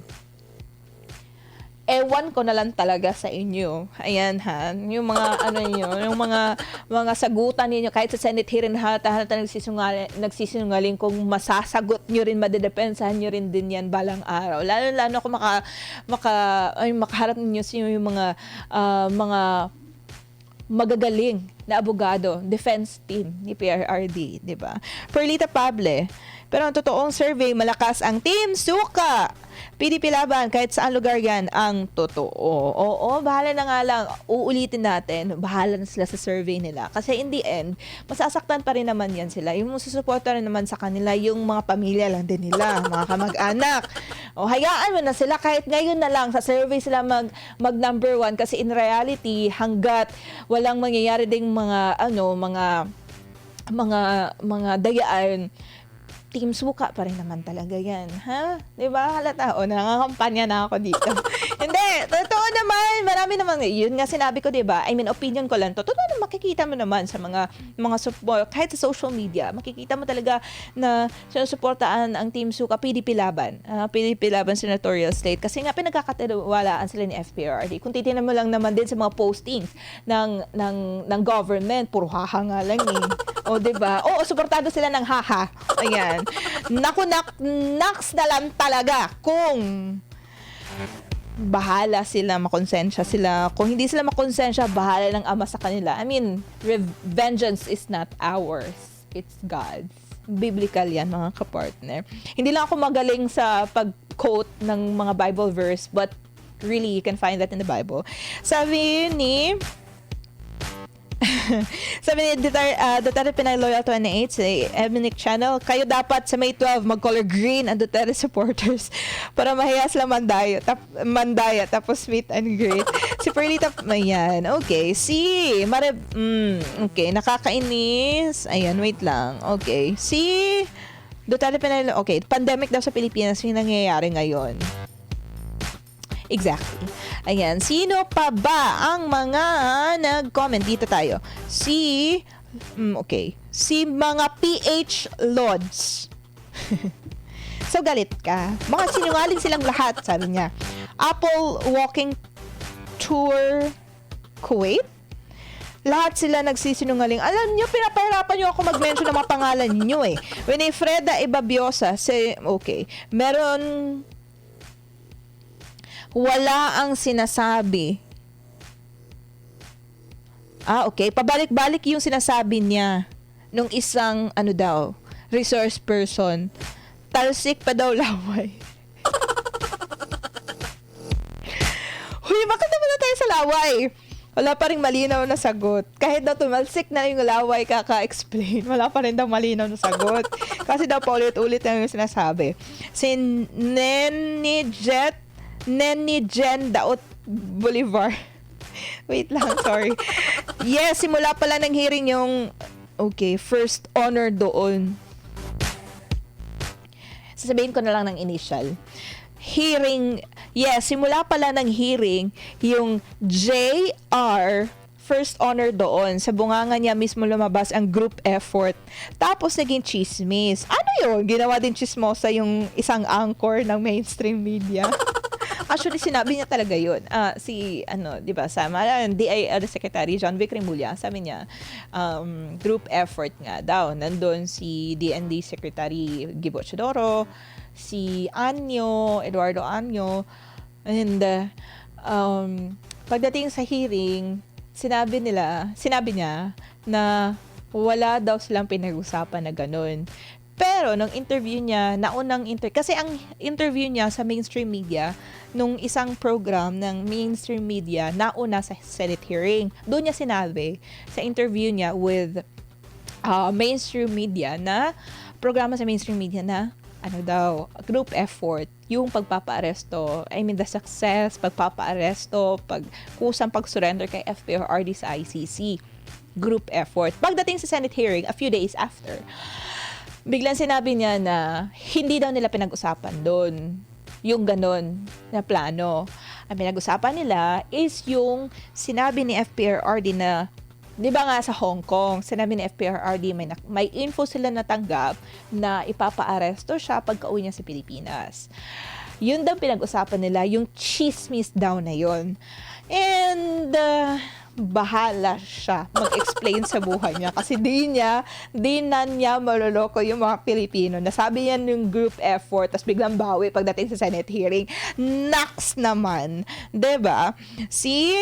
Ewan ko na lang talaga sa inyo. Ayan ha, yung mga yung mga sagutan niyo kahit sa Senate hearing, halata nagsisinungaling kung masasagot niyo rin, madedepensahan niyo rin din yan balang araw. Lalo kung makaharap niyo yung mga magagaling na abogado, defense team ni PRRD, di ba? Perlita Pable, pero ang totoong survey, malakas ang Team Suka. PDP laban, kahit saan lugar yan, ang totoo. Oo, bahala na nga lang. Uulitin natin, bahala na sila sa survey nila. Kasi in the end, masasaktan pa rin naman yan sila. Yung susuporta rin naman sa kanila, yung mga pamilya lang din nila, mga kamag-anak. O, hayaan mo na sila, kahit ngayon na lang, sa survey sila mag number 1. Kasi in reality, hanggat walang mangyayari ding mga dayaan, Team Suka pa rin naman talaga yan. Ha? Diba? Halata. O, nangangampanya na ako dito. Hindi. Totoo naman. Marami naman. Yun nga sinabi ko, diba? I mean, opinion ko lang. Totoo na makikita mo naman sa mga support. Kahit sa social media, makikita mo talaga na sinusuportaan ang Team Suka, PDP Laban. PDP Laban Senatorial Slate. Kasi nga, pinagkakatiwalaan sila ni FPRRD. Kung titignan mo lang naman din sa mga postings ng government, puro haha nga lang eh. O, diba? Oo, suportado sila ng haha. Ayan. Naku, naks na lang talaga kung bahala sila, makonsensya sila. Kung hindi sila makonsensya, bahala ng Ama sa kanila. I mean, vengeance is not ours. It's God's. Biblical yan, mga kapartner. Hindi lang ako magaling sa pag-quote ng mga Bible verse, but really, you can find that in the Bible. Sabi ni Duterte Pinay Loyal 28 sa Eminic Channel, kayo dapat sa May 12 mag-color green ang Duterte supporters para mahiya sila mandaya tapos meet and greet. Si Perlita, ayan, okay. Okay, nakakainis. Ayan, wait lang. Okay, Duterte Pinay, okay, pandemic daw sa Pilipinas yung nangyayari ngayon. Exactly. Ayan. Sino pa ba ang mga nag-comment? Dito tayo. Okay. Si mga PH Lords. So, galit ka. Mga sinungaling silang lahat, sabi niya. Apple Walking Tour Kuwait? Lahat sila nagsisinungaling. Alam nyo, pinapahirapan nyo ako mag-mention ng mga pangalan nyo eh. Winifreda Ibabiosa, okay. Wala ang sinasabi. Okay. Pabalik-balik yung sinasabi niya nung isang, resource person. Talsik pa daw laway. Huy, bakit naman na tayo sa laway? Wala pa rin malinaw na sagot. Kahit daw tumalsik na yung laway kaka-explain, wala pa rin daw malinaw na sagot. Kasi daw paulit-ulit na yung sinasabi. Si Nenny Jen Daot Bolivar. Wait lang, sorry. Yes, simula pala ng hearing yung first honor doon. Sasabihin ko na lang ng initial. Hearing, simula pala ng hearing yung JR first honor doon. Sa bunganga niya mismo lumabas ang group effort. Tapos naging chismis. Ano yun? Ginawa din chismosa yung isang anchor ng mainstream media. Actually, sinabi niya talaga yun. Di ba, DIL Secretary John Vic Remulla, sabi niya, group effort nga daw. Nandun si DND Secretary Gibo Chodoro, si Eduardo Anyo, and pagdating sa hearing, sinabi niya na wala daw silang pinag-usapan na ganun. Pero nung interview niya, kasi ang interview niya sa mainstream media, nung isang program ng mainstream media, nauna sa Senate hearing. Doon niya sinabi sa interview niya with mainstream media na, programa sa mainstream media na, group effort, yung pagpapaaresto, the success, pagpapaaresto, kusang pag-surrender kay FPRRD sa ICC. Group effort. Pagdating sa Senate hearing, a few days after, biglang sinabi niya na hindi daw nila pinag-usapan doon yung ganon na plano. Ang pinag-usapan nila is yung sinabi ni FPRRD na, di ba nga sa Hong Kong, sinabi ni FPRRD may info sila natanggap na ipapa-aresto siya pagka-uwi niya sa Pilipinas. Yun daw pinag-usapan nila, yung chismis daw na yun. And bahala siya mag-explain sa buhay niya kasi di na niya maloloko yung mga Pilipino. Nasabi yan yung group effort tapos biglang bawi pagdating sa Senate hearing. Naks naman. Diba? Si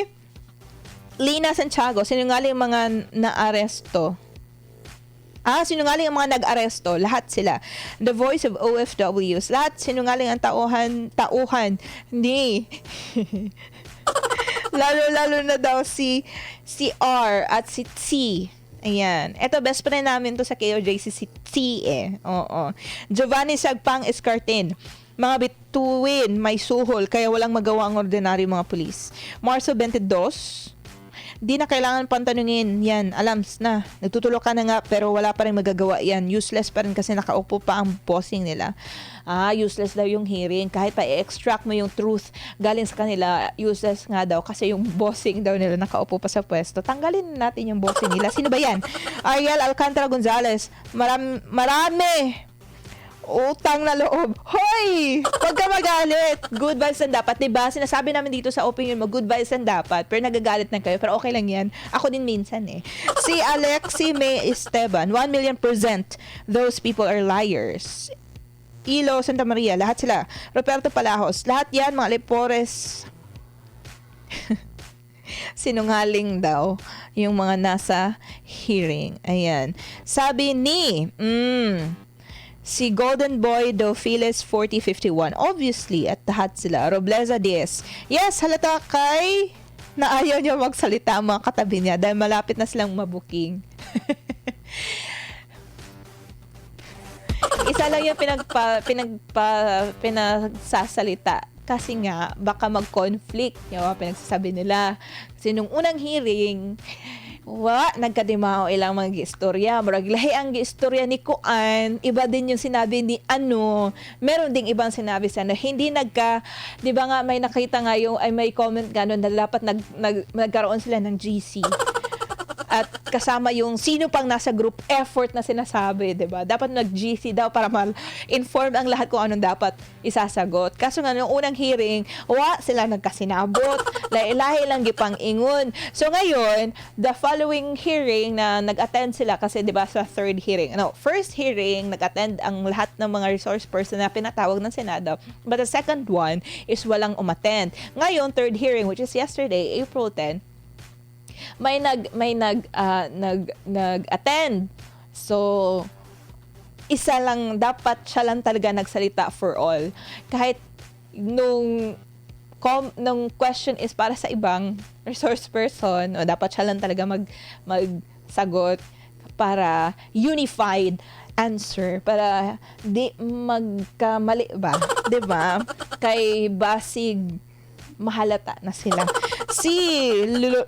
Lina Santiago, sinungaling mga na-aresto. Sinungaling ang mga nag-aresto. Lahat sila. The Voice of OFWs. Lahat sinungaling ang tauhan. Hindi. Lalo na daw si R at si T. Ayan. Ito, best friend namin to sa KOJC, si T eh. Oo. Giovanni Sagpang Escartin. Mga bituin, may suhol, kaya walang magawa ang ordinaryo mga pulis. Marso 22, di na kailangan pantanungin yan. Alams na. Nagtutulog ka na nga pero wala pa rin magagawa yan. Useless pa rin kasi nakaupo pa ang bossing nila. Useless daw yung hearing. Kahit pa i-extract mo yung truth galing sa kanila, useless nga daw kasi yung bossing daw nila nakaupo pa sa pwesto. Tanggalin natin yung bossing nila. Sino ba yan? Ariel Alcantara Gonzalez. Marami. Utang na loob. Hoy! Huwag ka magalit. Good vibes ang dapat. Diba? Sinasabi namin dito sa opinion mo, good vibes ang dapat. Pero nagagalit na kayo. Pero okay lang yan. Ako din minsan eh. Si Alexi May Esteban, 1,000,000%. Those people are liars. Ilo Santa Maria, lahat sila. Roberto Palahos, lahat yan, mga lepores. Sinungaling daw yung mga nasa hearing. Ayan. Sabi ni, si Golden Boy Dofiles 4051. Obviously, at lahat sila. Robleza Diaz. Yes, halata kay na ayaw niya magsalita ang mga katabi niya dahil malapit na silang mabuking. Isa lang yung pinagsasalita. Kasi nga, baka mag-conflict yung mga pinagsasabi nila. Kasi nung unang hearing, nagkadimao ilang mga giistorya. Murag lahi ang giistorya ni Kuan, iba din yung sinabi ni ano. Meron ding ibang sinabi sa ano. Hindi di ba nga may nakita nga yung, ay may comment gano'n na dapat nagkaroon sila ng GC. At kasama yung sino pang nasa group effort na sinasabi, 'di ba? Dapat nag-GC daw para inform ang lahat kung anong dapat isasagot. Kaso nga nung unang hearing, sila nagkasinabot, lahi-lahi lang gipang ingon. So ngayon, the following hearing na nag-attend sila kasi 'di ba sa first hearing nag-attend ang lahat ng mga resource person na pinatawag ng Senado. But the second one is walang umattend. Ngayon, third hearing which is yesterday, April 10, may nag-attend. So, isa lang, dapat siya lang talaga nagsalita for all. Kahit nung question is para sa ibang resource person, o dapat siya lang talaga magsagot para unified answer, para di magkamali ba? 'Di ba? Kay basig mahalata na sila. Si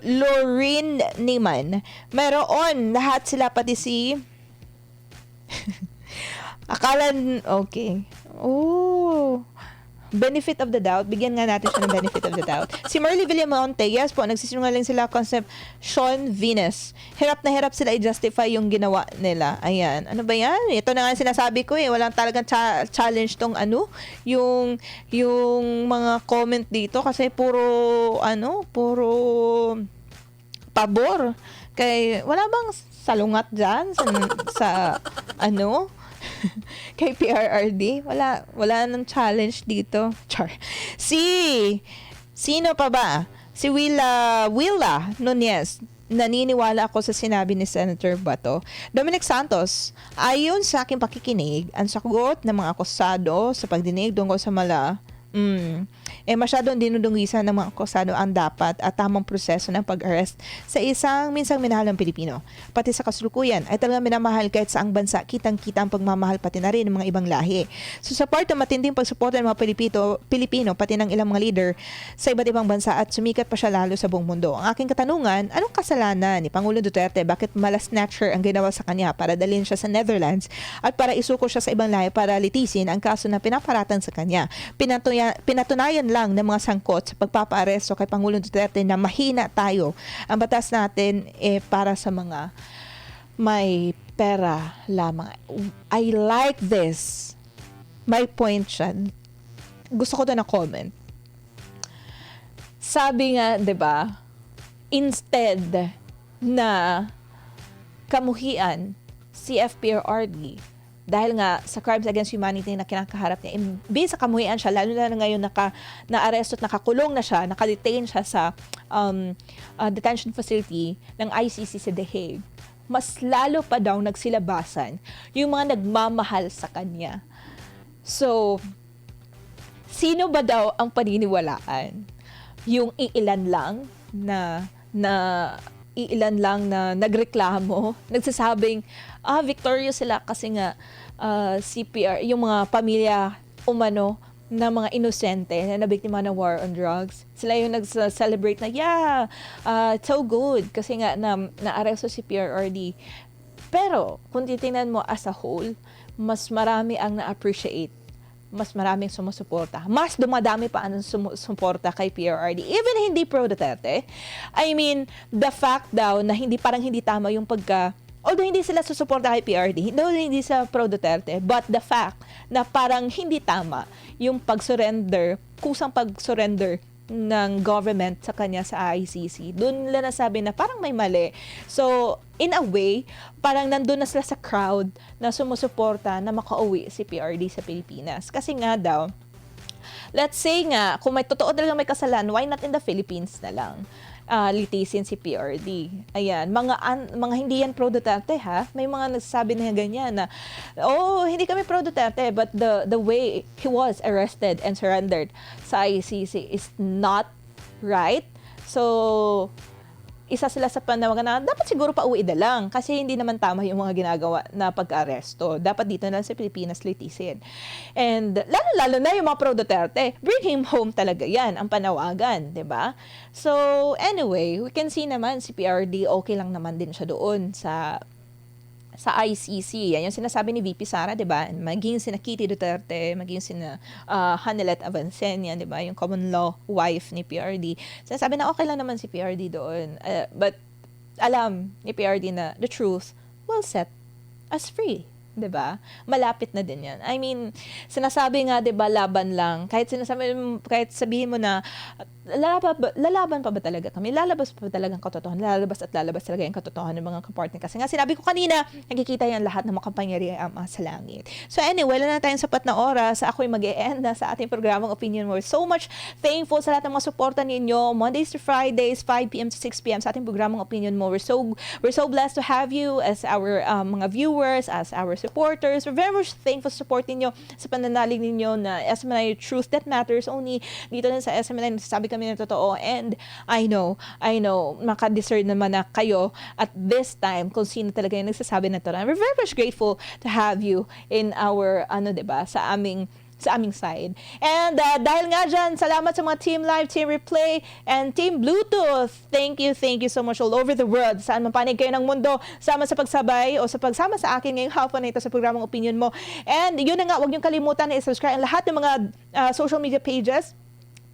Lorraine Neiman, meron lahat sila pati si okay. Benefit of the doubt. Bigyan nga natin siya ng benefit of the doubt. Si Merly Villamonte, yes po, nagsisinungaling sila concept Sean Venus. Hirap na hirap sila i-justify yung ginawa nila. Ayan. Ano ba yan? Ito na nga sinasabi ko Walang talagang challenge tong yung mga comment dito kasi puro pabor. Kay wala bang salungat dyan sa kay PRRD, wala nang challenge dito. Char. Sino pa ba? Si Willa Nunez. Naniniwala ako sa sinabi ni Senator Bato. Dominic Santos, ayon sa aking pakikinig, ang sagot ng mga akusado sa pagdinig tungkol sa masyadong dinudungisan ng mga akusado ang dapat at tamang proseso ng pag-arrest sa isang minsang minahalang Pilipino. Pati sa kasulukuyan ay talagang minamahal kahit sa ang bansa, kitang-kita ang pagmamahal pati na rin ng mga ibang lahi. So sa part ng matinding pagsuporta ng mga Pilipino pati ng ilang mga leader sa iba't ibang bansa at sumikat pa siya lalo sa buong mundo. Ang aking katanungan, anong kasalanan ni Pangulong Duterte? Bakit malas-snatcher ang ginawa sa kanya para dalhin siya sa Netherlands at para isuko siya sa ibang lahi para litisin ang kaso na pinaparatan sa kanya? Pinatunayan lang ng mga sangkot sa pagpapaaresto kay Pangulong Duterte na mahina tayo. Ang batas natin para sa mga may pera lamang. I like this. May point siya. Gusto ko doon na comment. Sabi nga, 'di ba, instead na kamuhian si FPRRD dahil nga sa crimes against humanity na kinakaharap niya, imbis sa kamuhian siya, lalo na ngayon na-arresto at nakakulong na siya, nakadetain siya sa detention facility ng ICC sa The Hague, mas lalo pa daw nagsilabasan yung mga nagmamahal sa kanya. So, sino ba daw ang paniniwalaan? Yung iilan lang na nagreklamo, nagsasabing, victorious sila kasi nga CPR, yung mga pamilya na mga inosente na nabiktima ng war on drugs. Sila yung nag-celebrate na, it's so good kasi nga na-aresto si PRRD. Pero, kung titingnan mo as a whole, mas marami ang na-appreciate. Mas maraming sumusuporta. Mas dumadami pa ang sumusuporta kay PRRD. Even hindi pro-Duterte. I mean, the fact daw na parang hindi tama yung although hindi sila susuporta kay PRRD, hindi sa pro-Duterte, but the fact na parang hindi tama yung kusang pag-surrender ng government sa kanya sa ICC. Doon nila nasabi na parang may mali. So, in a way, parang nandun na sila sa crowd na sumusuporta na makauwi si PRD sa Pilipinas. Kasi nga daw, let's say nga, kung may totoo talaga may kasalanan, why not in the Philippines na lang? Litisin si PRD. Ayan, mga hindi yan pro-Duterte ha. May mga nagsasabi na ganyan na, hindi kami pro-Duterte, but the way he was arrested and surrendered sa ICC is not right. So, isa sila sa panawagan na dapat siguro pauwi na lang kasi hindi naman tama yung mga ginagawa na pag-aresto. Dapat dito na lang sa Pilipinas litisin. And lalo-lalo na yung mga pro-Duterte, bring him home talaga yan, ang panawagan, di ba? So, anyway, we can see naman si PRD, okay lang naman din siya doon sa ICC. Yan yung sinasabi ni VP Sara, 'di ba? Maging sina Kitty Duterte, maging sina Hanelet Avancenia, 'di ba? Yung common law wife ni PRD. Sinasabi na okay lang naman si PRD doon. But alam ni PRD na the truth will set us free. 'Di ba? Malapit na din 'yan. I mean, sinasabi nga 'di ba laban lang. Kahit sabihin mo na lalaban pa ba talaga kami? Lalabas pa ba talaga ang katotohanan? Lalabas talaga yung katotohanan ng mga kapartner. Kasi nga sinabi ko kanina, nakikita yan lahat ng makapangyarihan ang sa langit. So anyway, wala na tayong sapat na oras. Ako'y mag-e-end na sa ating programang Opinion Mo. So much thankful sa lahat ng mga suporta ninyo. Mondays to Fridays, 5 p.m. to 6 p.m. sa ating programang Opinion Mo. We're so blessed to have you as our mga viewers, as our supporters. We're very much thankful sa support ninyo, sa pananalig ninyo na SMNI Truth That Matters. Only dito lang sa SMNI, sabi kami na totoo. And I know, maka-discern naman na kayo at this time kung sino talaga yung nagsasabi na ito. We're very much grateful to have you in our, diba, sa aming side. And dahil nga dyan, salamat sa mga Team Live, Team Replay, and Team Bluetooth. Thank you so much all over the world. Saan man panig kayo ng mundo, sama sa pagsabay o sa pagsama sa akin ngayong hapon na ito sa programang Opinion Mo. And yun na nga, huwag niyong kalimutan na i-subscribe ang lahat ng mga social media pages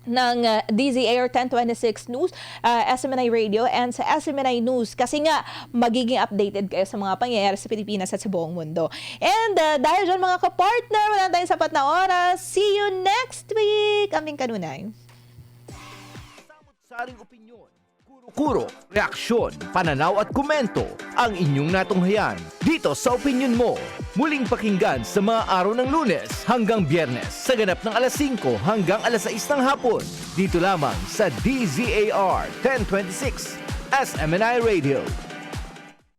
ng DZAR 1026 News, SMNI Radio, and sa SMNI News kasi nga magiging updated kayo sa mga pangyayari sa Pilipinas at sa buong mundo. And dahil dyan mga kapartner, wala na tayong sapat na oras. See you next week! Aming kanunay. Samot-saring opinyon, kuro-kuro, reaksyon, pananaw at komento ang inyong natunghayan dito sa Opinion Mo. Muling pakinggan sa mga araw ng Lunes hanggang Biyernes sa ganap ng alas 5 hanggang alas 6 ng hapon dito lamang sa DZAR 1026 SMNI Radio.